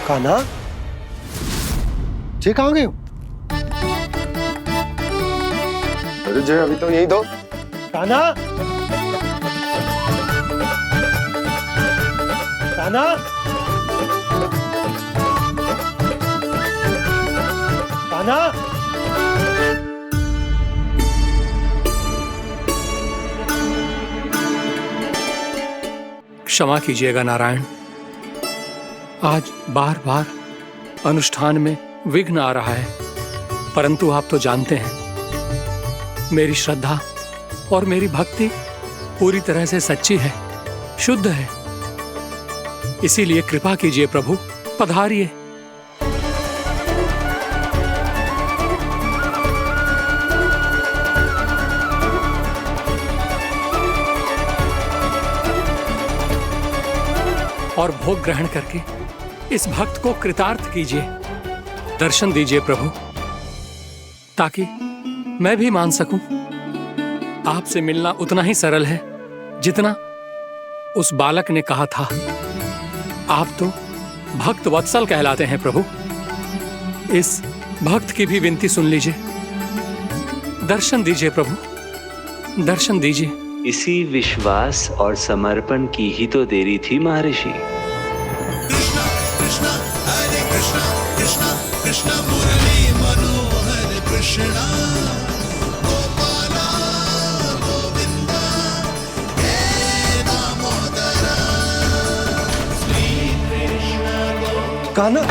कान्हा, जे कहाँ गए हो? अरे जय, अभी तो यही दो। कान्हा, कान्हा, कान्हा। क्षमा कीजिएगा नारायण, आज बार बार अनुष्ठान में विघ्न आ रहा है, परंतु आप तो जानते हैं मेरी श्रद्धा और मेरी भक्ति पूरी तरह से सच्ची है, शुद्ध है। इसीलिए कृपा कीजिए प्रभु, पधारिए। और भोग ग्रहण करके इस भक्त को कृतार्थ कीजिए। दर्शन दीजिए प्रभु, ताकि मैं भी मान सकूं। आपसे मिलना उतना ही सरल है जितना उस बालक ने कहा था, आप तो भक्त वत्सल कहलाते हैं प्रभु। इस भक्त की भी विनती सुन लीजिए। दर्शन दीजिए प्रभु, दर्शन दीजिए। इसी विश्वास और समर्पण की ही तो देरी थी महर्षि। कृष्णा कृष्णा हरे कृष्णा कृष्णा कृष्णा मुरली मनोहर कृष्णा गोपाला गोविंदा हे दामोदरा श्री कृष्ण कान्हा,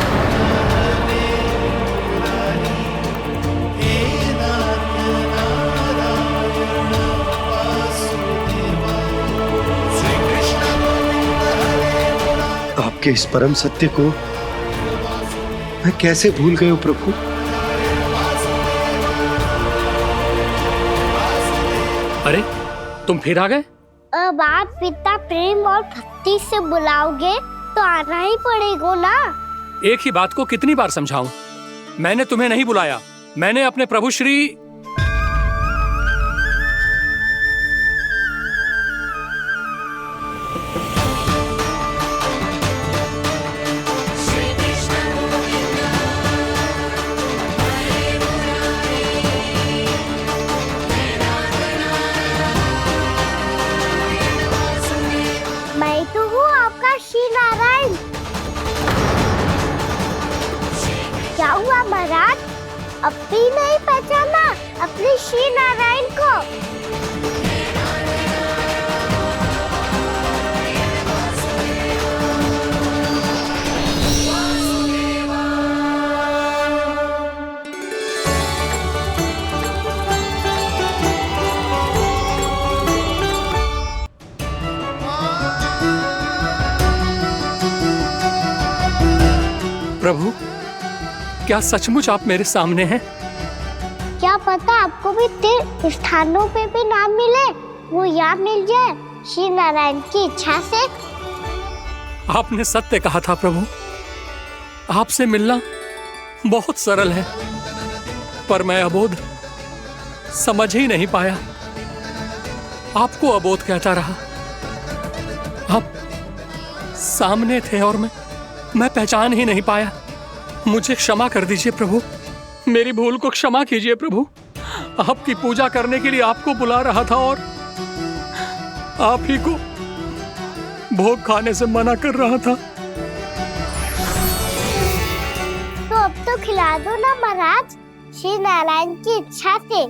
आपके इस परम सत्य को मैं कैसे भूल गया प्रभु। अरे तुम फिर आ गए? अब आप इतना प्रेम और भक्ति से बुलाओगे तो आना ही पड़ेगा ना। एक ही बात को कितनी बार समझाऊं? मैंने तुम्हें नहीं बुलाया, मैंने अपने प्रभु श्री मैं तो हूँ आपका श्री नारायण। क्या हुआ महाराज, अब भी नहीं पहचाना अपने श्री नारायण को? प्रभु, क्या सचमुच आप मेरे सामने हैं? क्या पता आपको भी तीर्थ स्थानों पे भी नाम मिले, वो यहाँ मिल जाए श्री नारायण की इच्छा से। आपने सत्य कहा था प्रभु, आपसे मिलना बहुत सरल है, पर मैं अबोध समझ ही नहीं पाया। आपको अबोध कहता रहा। आप सामने थे और मैं पहचान ही नहीं पाया। मुझे क्षमा कर दीजिए प्रभु, मेरी भूल को क्षमा कीजिए प्रभु। आपकी पूजा करने के लिए आपको बुला रहा था और आप ही को भोग खाने से मना कर रहा था। तो अब तो खिला दो ना महाराज, श्री नारायण की इच्छा से।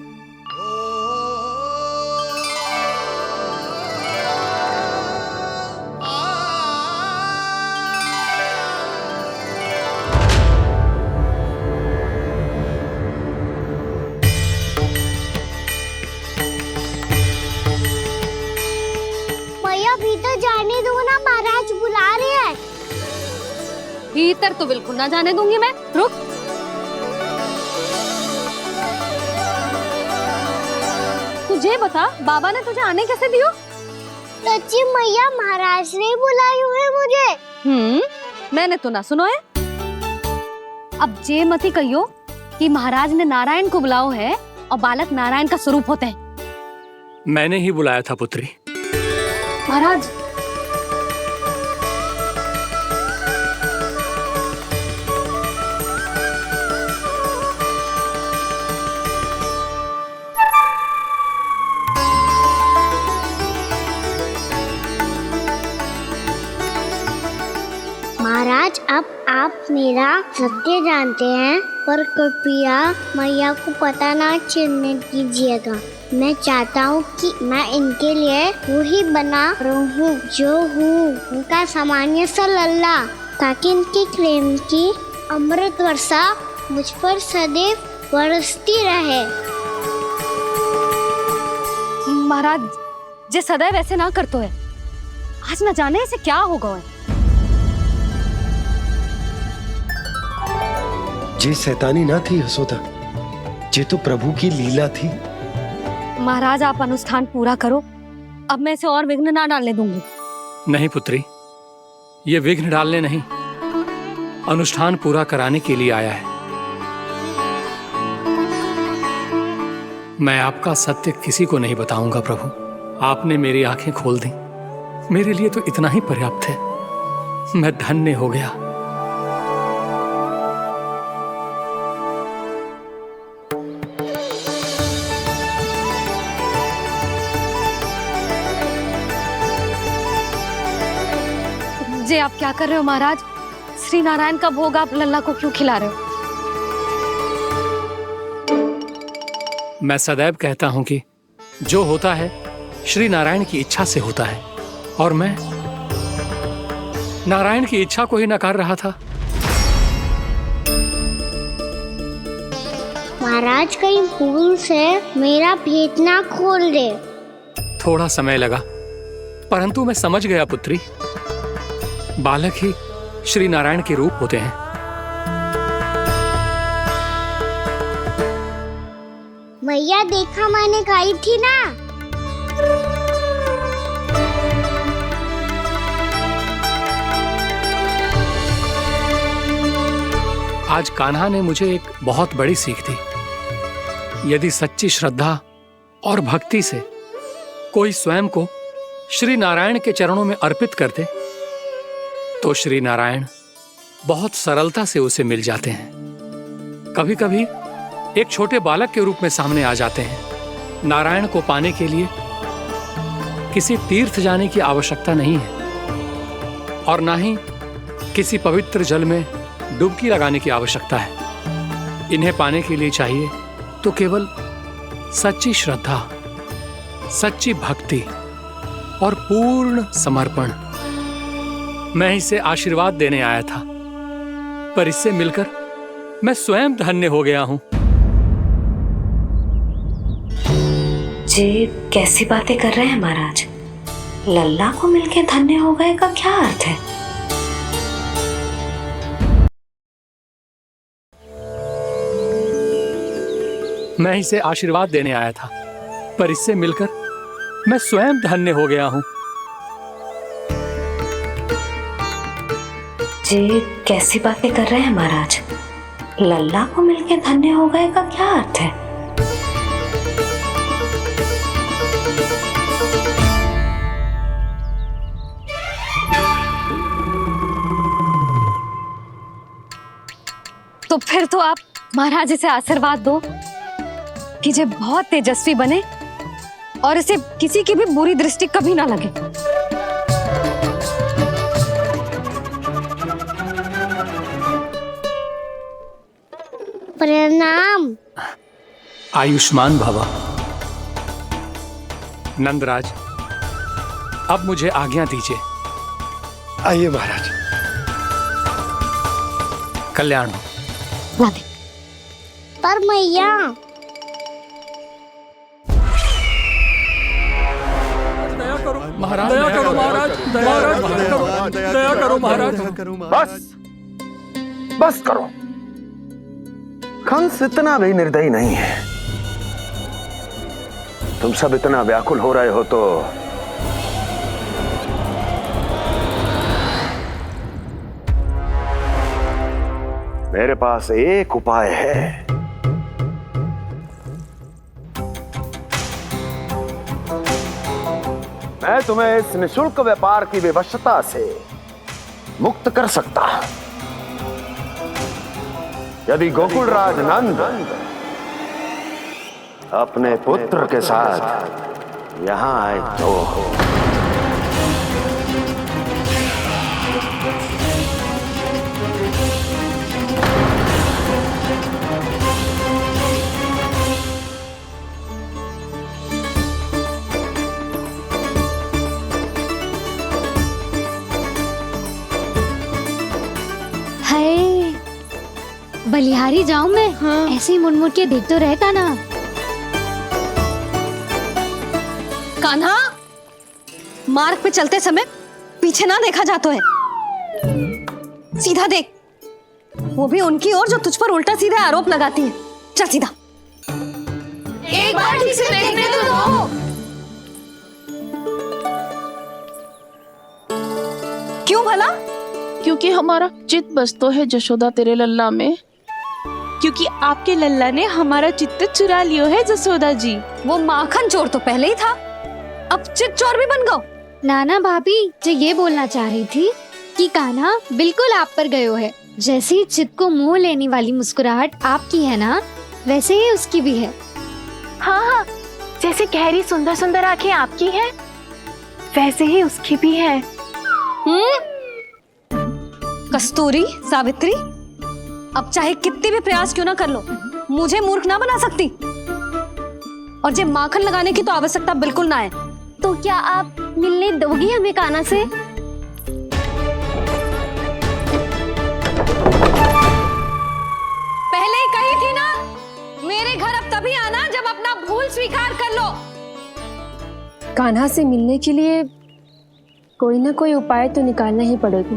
भीतर जाने दो ना, महाराज बुला रहे हैं। भीतर तो बिल्कुल ना जाने दूंगी मैं, रुक। तुझे बता, बाबा ने तुझे आने कैसे दियो? सच्ची मैया, महाराज ने बुलाई हुई मुझे। मैंने तो ना सुनो है। अब जे मती कहियो कि महाराज ने नारायण को बुलाओ है और बालक नारायण का स्वरूप होते हैं। मैंने ही बुलाया था पुत्री। महाराज, महाराज, अब आप मेरा सत्य जानते हैं, पर कृपया मैया को पता ना चलने दीजिएगा। मैं चाहता हूँ कि मैं इनके लिए वही बना रहूँ जो हूँ, उनका सामान्य सा लल्ला, ताकि इनके प्रेम की अमृत वर्षा मुझ पर सदैव बरसती रहे। महाराज, जे सदैव ऐसे ना करतो है, आज न जाने इसे क्या होगा है। जे शैतानी ना थी यशोदा, जे तो प्रभु की लीला थी। महाराज, आप अनुष्ठान पूरा करो, अब मैं इसे और विघ्न ना डालने दूंगी। नहीं पुत्री, ये विघ्न डालने नहीं, अनुष्ठान पूरा कराने के लिए आया है। मैं आपका सत्य किसी को नहीं बताऊंगा प्रभु। आपने मेरी आंखें खोल दी, मेरे लिए तो इतना ही पर्याप्त है। मैं धन्य हो गया। जी आप क्या कर रहे हो महाराज? श्री नारायण का भोग आप लल्ला को क्यों खिला रहे हो? मैं सदैव कहता हूं कि जो होता है श्री नारायण की इच्छा से होता है, और मैं नारायण की इच्छा को ही नकार रहा था। महाराज कहीं भूल से मेरा भेद ना खोल दे। थोड़ा समय लगा, परंतु मैं समझ गया पुत्री। बालक ही श्री नारायण के रूप होते हैं। मैया देखा मैंने खाई थी ना। आज कान्हा ने मुझे एक बहुत बड़ी सीख दी। यदि सच्ची श्रद्धा और भक्ति से कोई स्वयं को श्री नारायण के चरणों में अर्पित कर दे, तो श्री नारायण बहुत सरलता से उसे मिल जाते हैं। कभी कभी एक छोटे बालक के रूप में सामने आ जाते हैं। नारायण को पाने के लिए किसी तीर्थ जाने की आवश्यकता नहीं है, और ना ही किसी पवित्र जल में डुबकी लगाने की आवश्यकता है। इन्हें पाने के लिए चाहिए तो केवल सच्ची श्रद्धा, सच्ची भक्ति और पूर्ण समर्पण। मैं इसे आशीर्वाद देने आया था, पर इससे मिलकर मैं स्वयं धन्य हो गया हूं। जी कैसी बातें कर रहे हैं महाराज? लल्ला को मिलके धन्य हो गए का क्या अर्थ है? मैं इसे आशीर्वाद देने आया था, पर इससे मिलकर मैं स्वयं धन्य हो गया हूं। जी कैसी बातें कर रहे हैं महाराज? लल्ला को मिलके धन्य हो गए का क्या अर्थ है? तो फिर तो आप महाराज इसे आशीर्वाद दो कि ये बहुत तेजस्वी बने और इसे किसी की भी बुरी दृष्टि कभी ना लगे। प्रणाम। आयुष्मान भवा। नंदराज, अब मुझे आज्ञा दीजिए। आइए महाराज। कल्याण हो। पर मैया महाराज, दया करो महाराज, दया करो महाराज। बस करो। कंस इतना भी निर्दयी नहीं है। तुम सब इतना व्याकुल हो रहे हो तो मेरे पास एक उपाय है। मैं तुम्हें इस निशुल्क व्यापार की विवशता से मुक्त कर सकता। यदि गोकुलराज नंद अपने पुत्र के साथ यहां आए तो बलिहारी जाऊं मैं? हाँ। ऐसे ही मुड़ के देख तो रहता ना। कान्हा, मार्ग पे चलते समय पीछे ना देखा जाता है। सीधा देख, वो भी उनकी ओर जो तुझ पर उल्टा सीधा आरोप लगाती है। चल सीधा। एक बार ठीक से देखने तो दो। क्यों भला? क्योंकि हमारा चित्त बसतो है जशोदा तेरे लल्ला में। क्योंकि आपके लल्ला ने हमारा चित्त चुरा लियो है जसोदा जी। वो माखन चोर तो पहले ही था, अब चित्त चोर भी बन गो। नाना भाभी जो ये बोलना चाह रही थी कि कान्हा बिल्कुल आप पर गयो है। जैसे ही चित को मोह लेने वाली मुस्कुराहट आपकी है ना, वैसे ही उसकी भी है। हाँ हाँ, जैसे गहरी सुंदर सुंदर आंखें आपकी हैं, वैसे ही उसकी भी है। कस्तूरी, सावित्री, अब चाहे कितने भी प्रयास क्यों ना कर लो, मुझे मूर्ख ना बना सकती। और जे माखन लगाने की तो आवश्यकता बिल्कुल ना है। तो क्या आप मिलने दोगी हमें कान्हा से? पहले ही कही थी ना, मेरे घर अब तभी आना जब अपना भूल स्वीकार कर लो। कान्हा से मिलने के लिए कोई ना कोई उपाय तो निकालना ही पड़ेगा।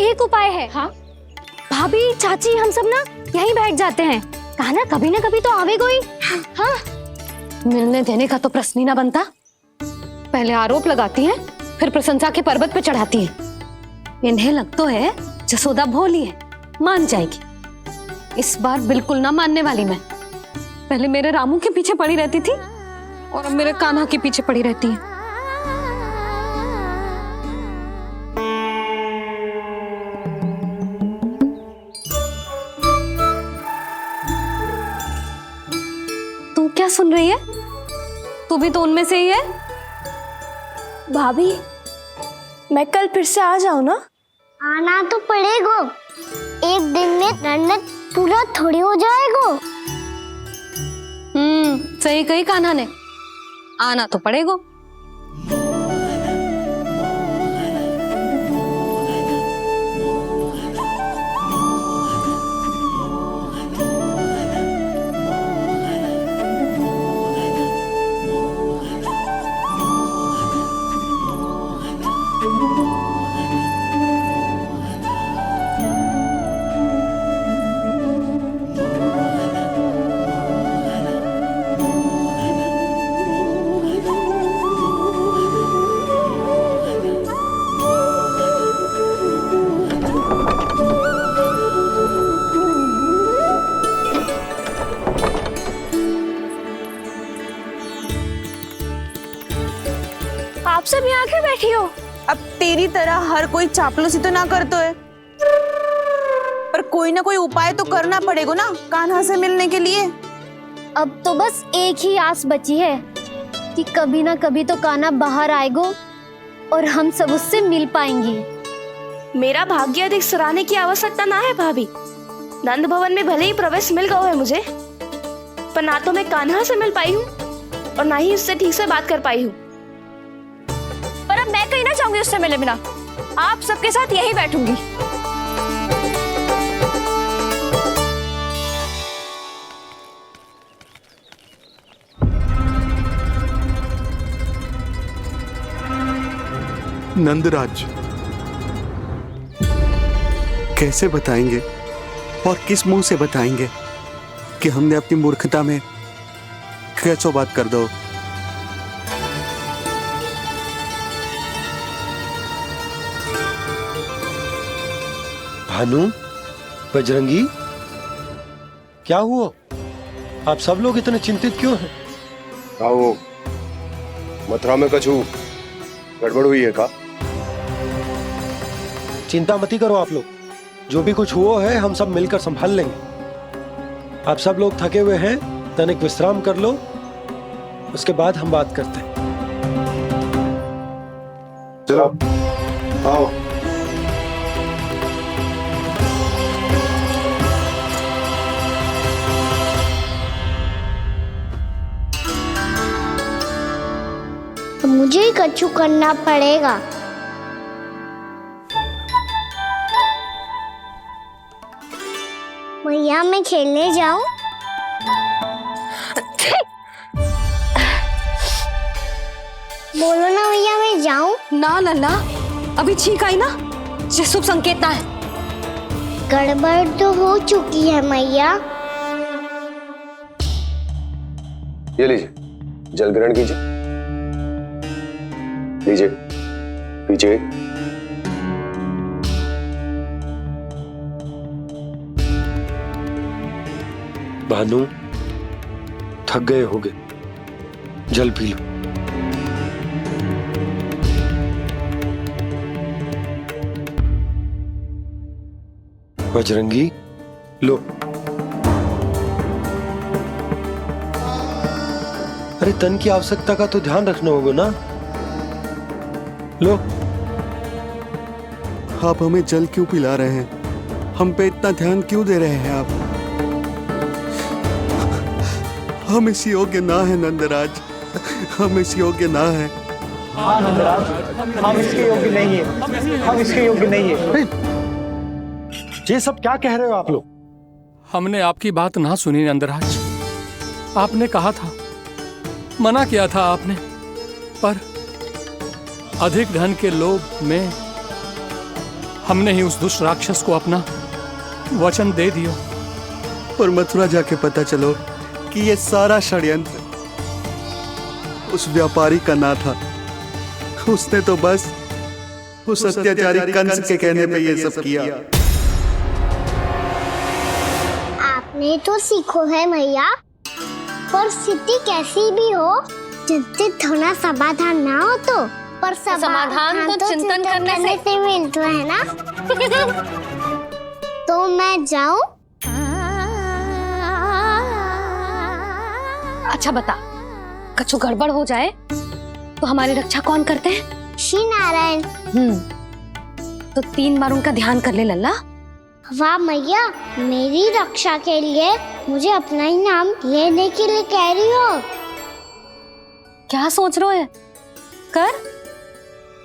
एक उपाय है। हाँ? भाभी, चाची, हम सब ना यहीं बैठ जाते हैं। कान्हा कभी ना कभी तो आवेगा ही। हाँ, मिलने देने का तो प्रश्न ही ना बनता। पहले आरोप लगाती हैं, फिर प्रशंसा के पर्वत पे चढ़ाती हैं। इन्हें लग तो है जसोदा भोली है, मान जाएगी। इस बार बिल्कुल ना मानने वाली मैं। पहले मेरे रामू के पीछे पड़ी रहती थी और अब मेरे कान्हा के पीछे पड़ी रहती है। तू क्या सुन रही है? तू भी तो उनमें से ही है। भाभी, मैं कल फिर से आ जाऊँ ना? आना तो पड़ेगा। एक दिन में नन्नत पूरा थोड़ी हो जाएगा। सही कही कान्हा ने, आना तो पड़ेगा। आप सब यहाँ क्यों बैठी हो? अब तेरी तरह हर कोई चापलूसी तो ना करतो है, पर कोई ना कोई उपाय तो करना पड़ेगा ना कान्हा से मिलने के लिए। अब तो बस एक ही आस बची है कि कभी ना कभी तो कान्हा बाहर आएगा और हम सब उससे मिल पाएंगे। मेरा भाग्य अधिक सराहने की आवश्यकता ना है भाभी। नंद भवन में भले ही प्रवेश मिल गया है मुझे, पर ना तो मैं कान्हा से मिल पाई हूँ और ना ही उससे ठीक से बात कर पाई हूँ। पर अब मैं कहीं ना जाऊंगी उससे मिले बिना। आप सबके साथ यहीं बैठूंगी। नंदराज, कैसे बताएंगे और किस मुंह से बताएंगे कि हमने अपनी मूर्खता में कैसो बात कर दो। भानु, बजरंगी, क्या हुआ? आप सब लोग इतने चिंतित क्यों हैं? आओ, मथुरा में कछु गड़बड़ हुई है का? चिंता मती करो आप लोग, जो भी कुछ हुआ है हम सब मिलकर संभाल लेंगे। आप सब लोग थके हुए हैं, तनिक विश्राम कर लो, उसके बाद हम बात करते हैं। चलो, आओ। मुझे ही कछु करना पड़ेगा। मैया, मैं खेलने जाऊं? बोलो ना भैया, मैं जाऊं? ना लल्ला, अभी छींक आई ना, ये शुभ संकेत ना है। गड़बड़ तो हो चुकी है मैया। ये लीजिए, जल ग्रहण कीजिए। लीजिए, पीछे। भानु, थक गए होगे, जल पी लो। बजरंगी, लो। अरे तन की आवश्यकता का तो ध्यान रखना होगा ना। लो। आप हमें जल क्यों पिला रहे हैं? हम पे इतना ध्यान क्यों दे रहे हैं आप? हम इस योग्य ना है नंदराज, हम इस योग्य ना है। हाँ नंदराज, हम इसके योग्य नहीं है, हम इसके योग्य नहीं है। ये सब क्या कह रहे हो आप लोग? हमने आपकी बात ना सुनी नंदराज। आपने कहा था, मना किया था आपने, पर अधिक धन के लोभ में हमने ही उस दुष्ट राक्षस को अपना वचन दे दिया। पर मथुरा जाके पता चलो कि ये सारा षड्यंत्र उस व्यापारी का ना था। उसने तो बस उस अत्याचारी कंस के कहने पे ये सब किया। आपने तो सीखो है भैया, पर स्थिति कैसी भी हो, चिंतित होना समाधान ना हो तो, पर समाधान तो चिंतन करने से मिलता है ना। तो मैं जाऊं? अच्छा बता, कछु गड़बड़ हो जाए तो हमारी रक्षा कौन करते हैं? श्री नारायण। तो 3 बार उनका ध्यान कर ले लल्ला। वाह मैया, मेरी रक्षा के लिए मुझे अपना ही नाम लेने के लिए कह रही हो? क्या सोच रहे हो? कर।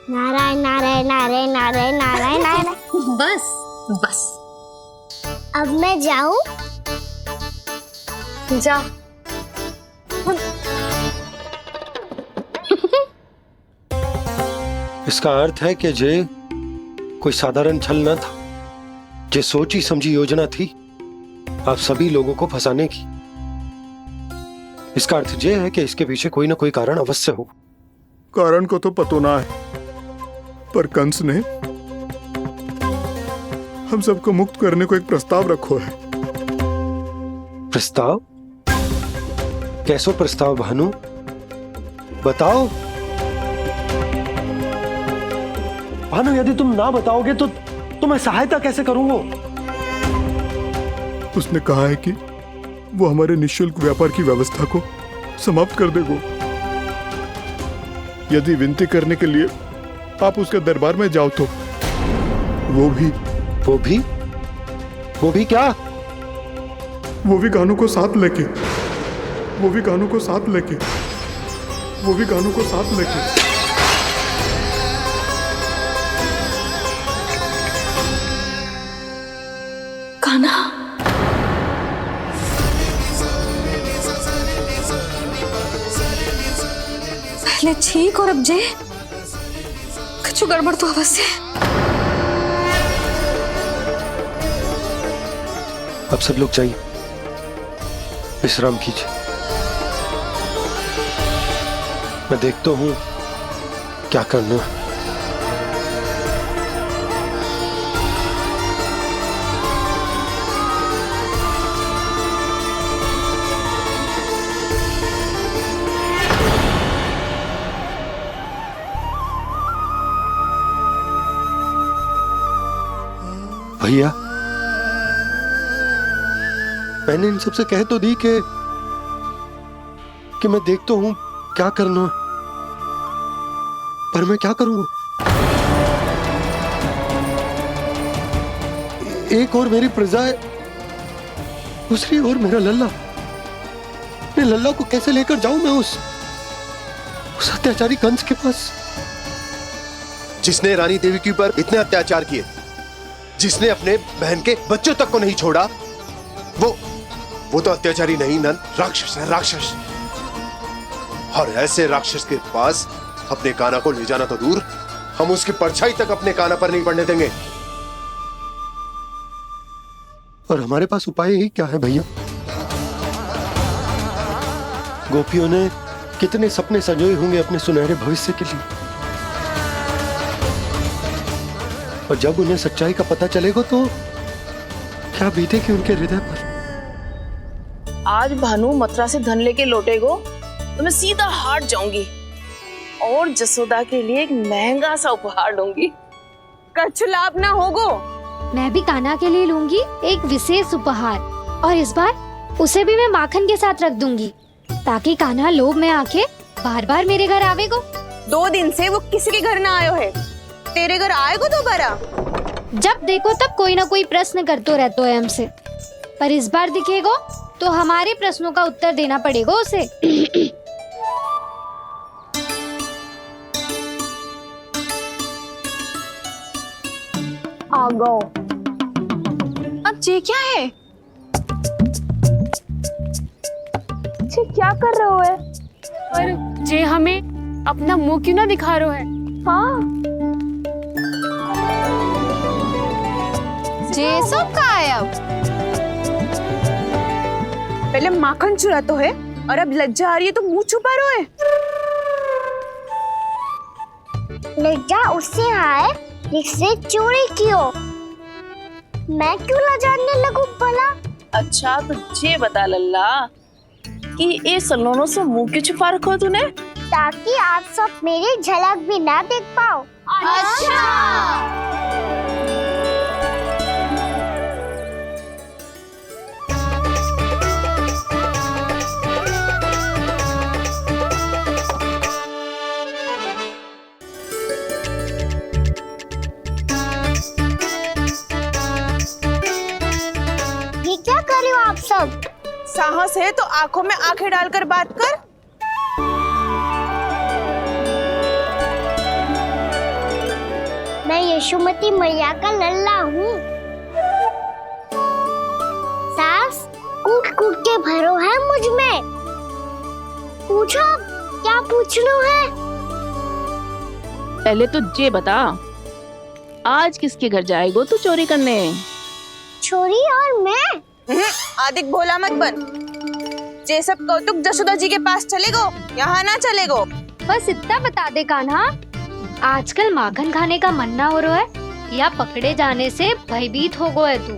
नारायण नारायण नारायण नारायण नारायण नारायण। बस बस। अब मैं जाऊं? जा। इसका अर्थ है कि जे कोई साधारण छल न था, जे सोची समझी योजना थी आप सभी लोगों को फंसाने की। इसका अर्थ ये है कि इसके पीछे कोई ना कोई कारण अवश्य हो। कारण को तो पतो ना है, पर कंस ने हम सबको मुक्त करने को एक प्रस्ताव रखो है। प्रस्ताव? कैसो प्रस्ताव भानु, बताओ। भानु, यदि तुम ना बताओगे तो मैं सहायता कैसे करूंगा? उसने कहा है कि वो हमारे निःशुल्क व्यापार की व्यवस्था को समाप्त कर देगा यदि विनती करने के लिए आप उसके दरबार में जाओ तो। वो भी क्या? वो भी गानों को साथ लेके, वो भी गानों को साथ लेके, वो भी गानों को साथ लेके। कान्हा, पहले ठीक और अब जे कुछ गड़बड़ तो अवश्य। अब सब लोग जाइए, विश्राम कीजिए। मैं देखता हूं क्या करना है। भैया, मैंने इन सबसे कह तो दी कि मैं देखता हूं क्या करना है, पर मैं क्या करूंगा? एक और मेरी प्रजा है, दूसरी ओर मेरा लल्ला। मैं लल्ला को कैसे लेकर जाऊं मैं उस अत्याचारी कंस के पास, जिसने रानी देवी के ऊपर इतने अत्याचार किए, जिसने अपने बहन के बच्चों तक को नहीं छोड़ा। वो तो अत्याचारी नहीं नन, राक्षस है, राक्षस। और ऐसे राक्षस के पास अपने कान्हा को ले जाना तो दूर, हम उसकी परछाई तक अपने कान्हा पर नहीं पड़ने देंगे। और हमारे पास उपाय ही क्या है भैया? गोपियों ने कितने सपने संजोए होंगे अपने सुनहरे भविष्य के लिए, और जब उन्हें सच्चाई का पता चलेगा तो क्या बीतेगी उनके हृदय पर। आज भानु मथुरा से धन लेके लौटेगो तो मैं सीधा हाट जाऊंगी और जसोदा के लिए एक महंगा सा उपहार दूंगी। कछु लाभ ना होगो, मैं भी कान्हा के लिए लूंगी एक विशेष उपहार, और इस बार उसे भी मैं माखन के साथ रख दूंगी, ताकि कान्हा लोभ में आके बार बार मेरे घर आवेगो। 2 दिन से वो किसी के घर ना आयो है, तेरे घर आएगो दोबारा? जब देखो तब कोई ना कोई प्रश्न करते रहते है हमसे, पर इस बार दिखेगो तो हमारे प्रश्नों का उत्तर देना पड़ेगा उसे। आ गो। अब ये क्या है? ये क्या कर रहे हो है? पर जे हमें अपना मुंह क्यों ना दिखा रहे है? हाँ। जे सब का है अब? पहले माखन चुरा तो है और अब लज्जा आ रही है तो मुंह छुपा रहे है। लज्जा उससे है जिससे चोरी कियो। मैं क्यों लजाने लगूं भला? अच्छा तो ये बता लल्ला कि ये सलोनों से मुंह क्यों छुपा रखो तूने? ताकि आप सब मेरी झलक भी ना देख पाओ। अच्छा। ये क्या कर रहे हो आप सब? साहस है तो आंखों में आंखें डालकर बात कर। मैं यशोमती मैया का लल्ला हूँ। सास कूट कूट के भरो है मुझ में। पूछो क्या पूछना है? पहले तो ये बता, आज किसके घर जाएगो तू चोरी करने? छोरी और मैं? आदिक भोला मत बन। जे सब कौतुक जशोदा जी के पास चलेगो, यहाँ ना चलेगो। बस इतना बता दे कान्हा, आजकल माखन खाने का मन ना हो रहा है या पकड़े जाने से भयभीत हो गए तू?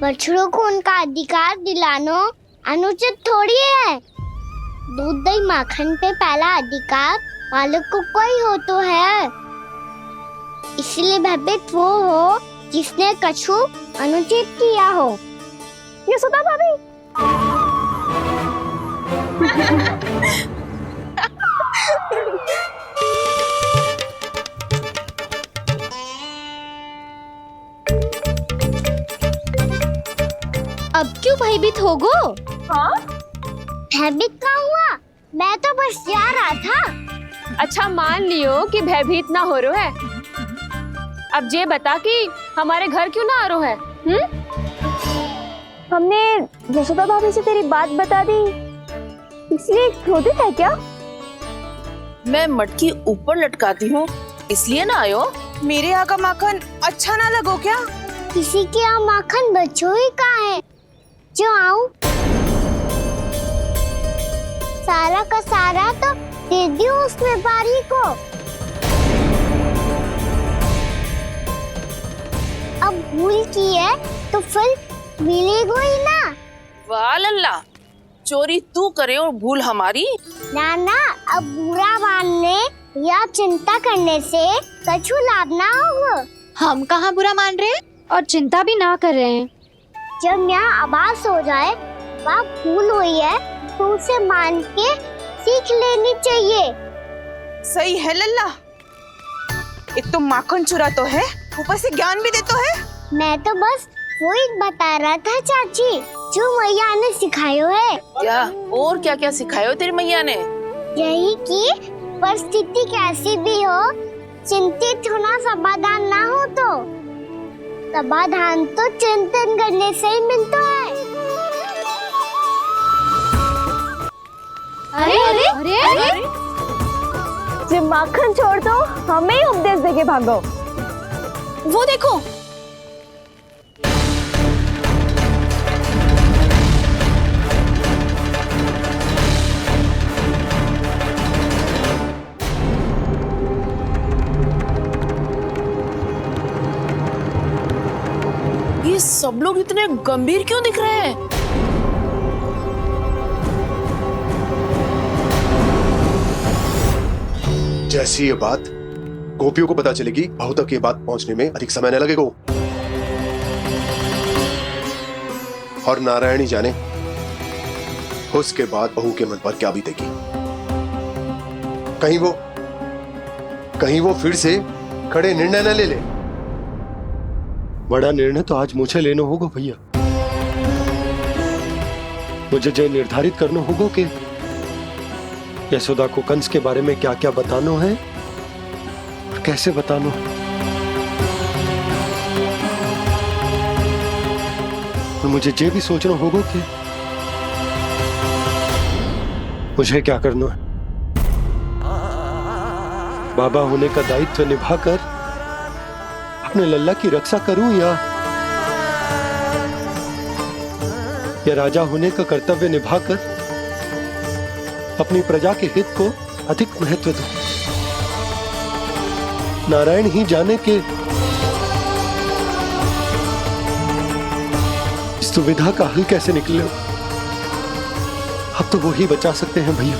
बछड़ों को उनका अधिकार दिलाना अनुचित थोड़ी है। दूध दही माखन पे पहला अधिकार मालिक को कोई हो तो है। इसलिए भयभीत वो हो जिसने कछु अनुचित किया हो। यशोदा भाभी। अब क्यों भयभीत हो गो? हाँ? भयभीत क्या हुआ? मैं तो बस जा रहा था। अच्छा मान लियो कि भयभीत ना हो रहा है। अब ये बता कि हमारे घर क्यों ना आ रहा है? हमने यशोदा भाभी से तेरी बात बता दी, इसलिए क्रोधित है क्या? मैं मटकी ऊपर लटकाती हूँ इसलिए ना आयो? मेरे यहाँ का माखन अच्छा ना लगो क्या? किसी के यहाँ माखन बच्चों ही कहाँ है जो आऊं? सारा का सारा तो दे दियो उस व्यापारी को। अब भूल की है तो फिर मिलेगो ही ना। वाह लल्ला, चोरी तू करे और भूल हमारी। नाना, अब बुरा मानने या चिंता करने से कछु लाभ ना होगा। हम कहाँ बुरा मान रहे हैं और चिंता भी ना कर रहे हैं। जब यहाँ आभास हो जाए वहाँ भूल हुई है तो उसे मान के सीख लेनी चाहिए। सही है लल्ला, एक तो माखन चुरा तो है, ऊपर से ज्ञान भी दे तो है। मैं तो बस वही बता रहा था चाची, जो मैया ने सिखायो है। क्या और क्या क्या सिखायो तेरी मैया ने? यही कि परिस्थिति कैसी भी हो, चिंतित होना समाधान ना हो तो समाधान तो चिंतन करने से ही मिलता है। अरे अरे अरे अरे, जब माखन छोड़ दो हमें ही उपदेश देके भागो। वो देखो, ये सब लोग इतने गंभीर क्यों दिख रहे हैं? जैसी ये बात गोपियों को पता चलेगी, बहु तक ये बात पहुंचने में अधिक समय न लगेगा। और नारायणी जाने उसके बाद बहू के मन पर क्या बीतेगी। कहीं वो फिर से खड़े निर्णय न ले ले। बड़ा निर्णय तो आज मुझे लेना होगा भैया। मुझे जो निर्धारित करना होगा कि यशोदा को कंस के बारे में क्या क्या बताना है और कैसे बताना है। और मुझे ये भी सोचना होगा कि मुझे क्या करना है। बाबा होने का दायित्व निभाकर अपने लल्ला की रक्षा करूं या राजा होने का कर्तव्य निभाकर अपनी प्रजा के हित को अधिक महत्व दूं। नारायण ही जाने के इस दुविधा का हल कैसे निकले। अब तो वो ही बचा सकते हैं भैया।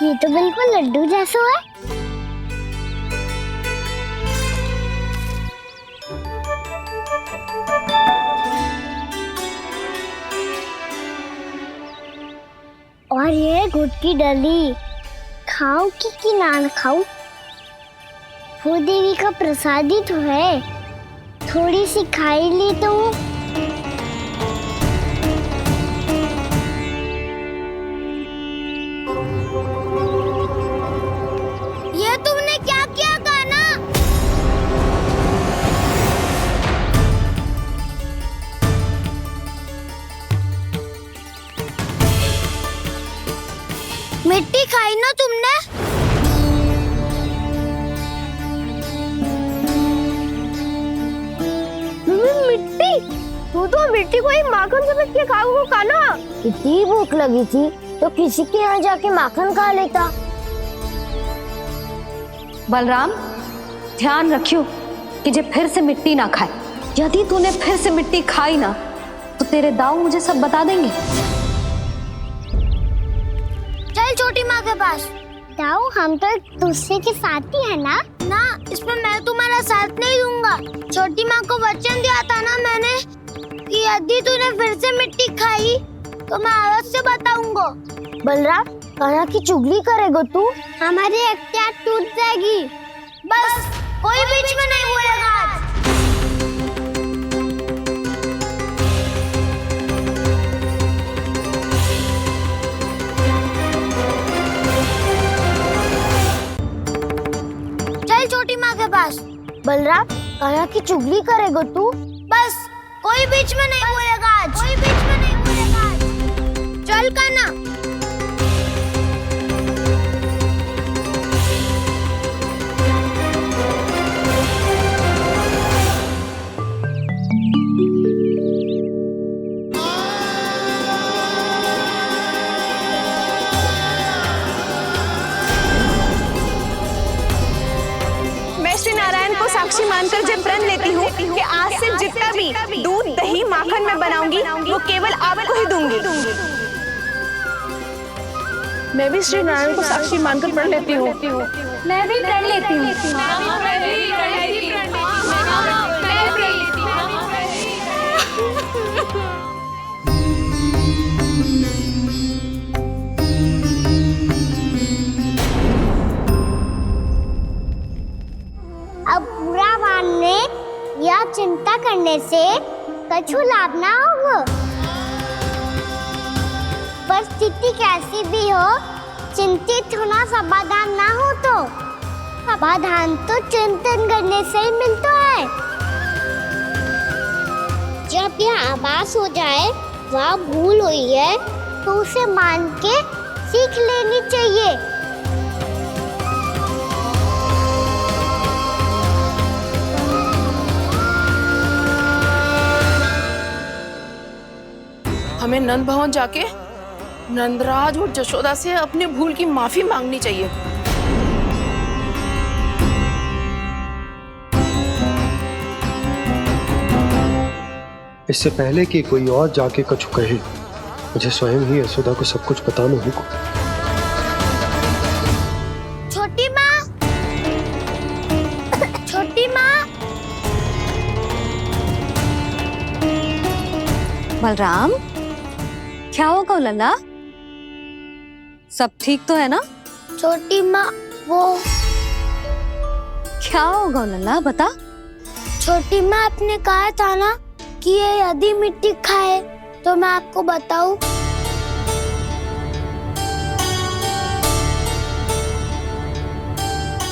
ये तो बिल्कुल लड्डू जैसा है। और ये गुड़ की डली खाऊं कि ना खाऊं? वो देवी का प्रसाद ही तो है, थोड़ी सी खाई ली तो। ये तुमने क्या किया कान्हा? मिट्टी खाई ना तुमने? मिट्टी? तू तो मिट्टी को ही माखन समझ के खाओगे कान्हा। इतनी भूख लगी थी तो किसी के यहाँ जाके माखन खा लेता। बलराम, ध्यान रखियो कि जे फिर से मिट्टी ना खाए। यदि तूने फिर से मिट्टी खाई ना तो तेरे दाऊ मुझे सब बता देंगे। चल छोटी माँ के पास। दाऊ, हम तो एक दूसरे के साथी है ना? ना, इसमें मैं तुम्हारा साथ नहीं दूंगा। छोटी माँ को वचन दिया था ना मैंने कि यदि तूने फिर से मिट्टी खाई तो मैं आवाज से बताऊंगा। बलराम, कान्हा की चुगली करेगा तू? हमारी अख्तियार टूट जाएगी। बस कोई बीच में नहीं बोलेगा आज। चल छोटी माँ के पास। बलराम, कान्हा की चुगली करेगा तू? बस कोई बीच में नहीं बोलेगा आज। कोई बीच में नहीं बोलेगा आज। चल कान्हा। श्री नारायण को साक्षी मानकर जब प्रण लेती हूँ कि आज से जितना भी दूध दही माखन मैं बनाऊंगी वो केवल आपको ही दूंगी। मैं भी श्री नारायण को साक्षी मानकर प्रण लेती हूँ। मैं भी प्रण लेती हूँ। अब बुरा मान ने या चिंता करने से कछु लाभ ना होगा। परिस्थिति कैसी भी हो, चिंतित होना समाधान ना हो तो समाधान तो चिंतन करने से ही मिलता है। जब यह आभास हो जाए वह भूल हुई है तो उसे मान के सीख लेनी चाहिए। हमें नंद भवन जाके नंदराज और जशोदा से अपनी भूल की माफी मांगनी चाहिए। इससे पहले कि कोई और जाके कछु कहे, मुझे स्वयं ही यशोदा को सब कुछ बताना होगा। छोटी माँ, छोटी माँ। बलराम, क्या होगा लल्ला? सब ठीक तो है ना? छोटी माँ, वो क्या होगा लल्ला, बता। छोटी माँ, आपने कहा था ना कि ये यदि मिट्टी खाए तो मैं आपको बताऊं।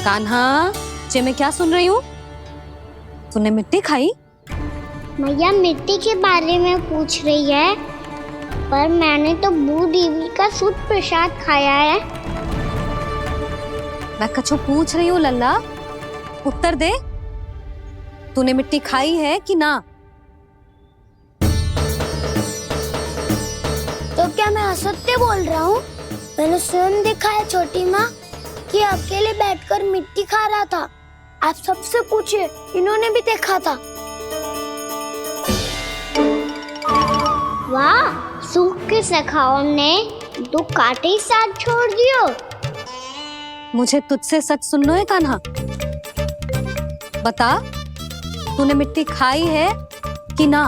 कान्हा, जे मैं क्या सुन रही हूँ? तूने मिट्टी खाई? मैया मिट्टी के बारे में पूछ रही है, पर मैंने तो भू देवी का शुद्ध प्रसाद खाया है। मैं कछु पूछ रही हूँ लल्ला, उत्तर दे। तूने मिट्टी खाई है कि ना? तो क्या मैं असत्य बोल रहा हूँ? मैंने स्वयं देखा है छोटी माँ कि अकेले बैठकर मिट्टी खा रहा था। आप सबसे पूछिए, इन्होंने भी देखा था। वाह, सूख के सखाओं ने दो कांटे ही साथ छोड़ दियो। मुझे तुझसे सच सुनना है कान्हा। बता, तूने मिट्टी खाई है कि ना?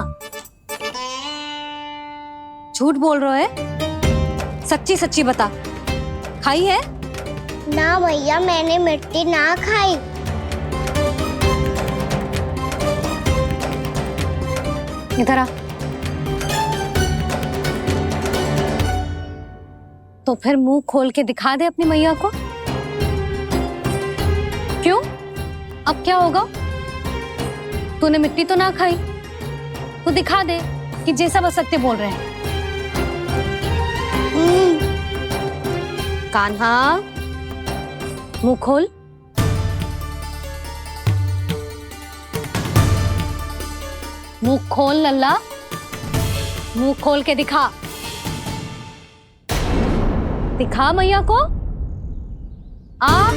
झूठ बोल रहा है, सच्ची सच्ची बता, खाई है? ना भैया, मैंने मिट्टी ना खाई। इधर आ। तो फिर मुंह खोल के दिखा दे अपनी मैया को। क्यों? अब क्या होगा? तूने मिट्टी तो ना खाई, तो दिखा दे कि जैसा वो सत्य बोल रहे हैं। कान्हा, मुंह खोल। मुंह खोल लल्ला, मुंह खोल के दिखा। दिखा मैया को। आ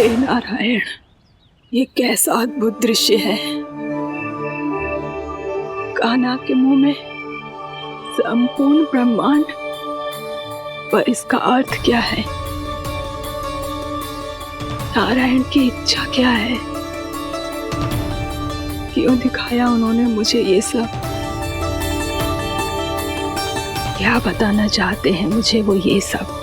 हे नारायण, ये कैसा अद्भुत दृश्य है। कान्हा के मुंह में संपूर्ण ब्रह्मांड, पर इसका अर्थ क्या है? नारायण की इच्छा क्या है? क्यों दिखाया उन्होंने मुझे ये सब? क्या बताना चाहते हैं मुझे वो ये सब?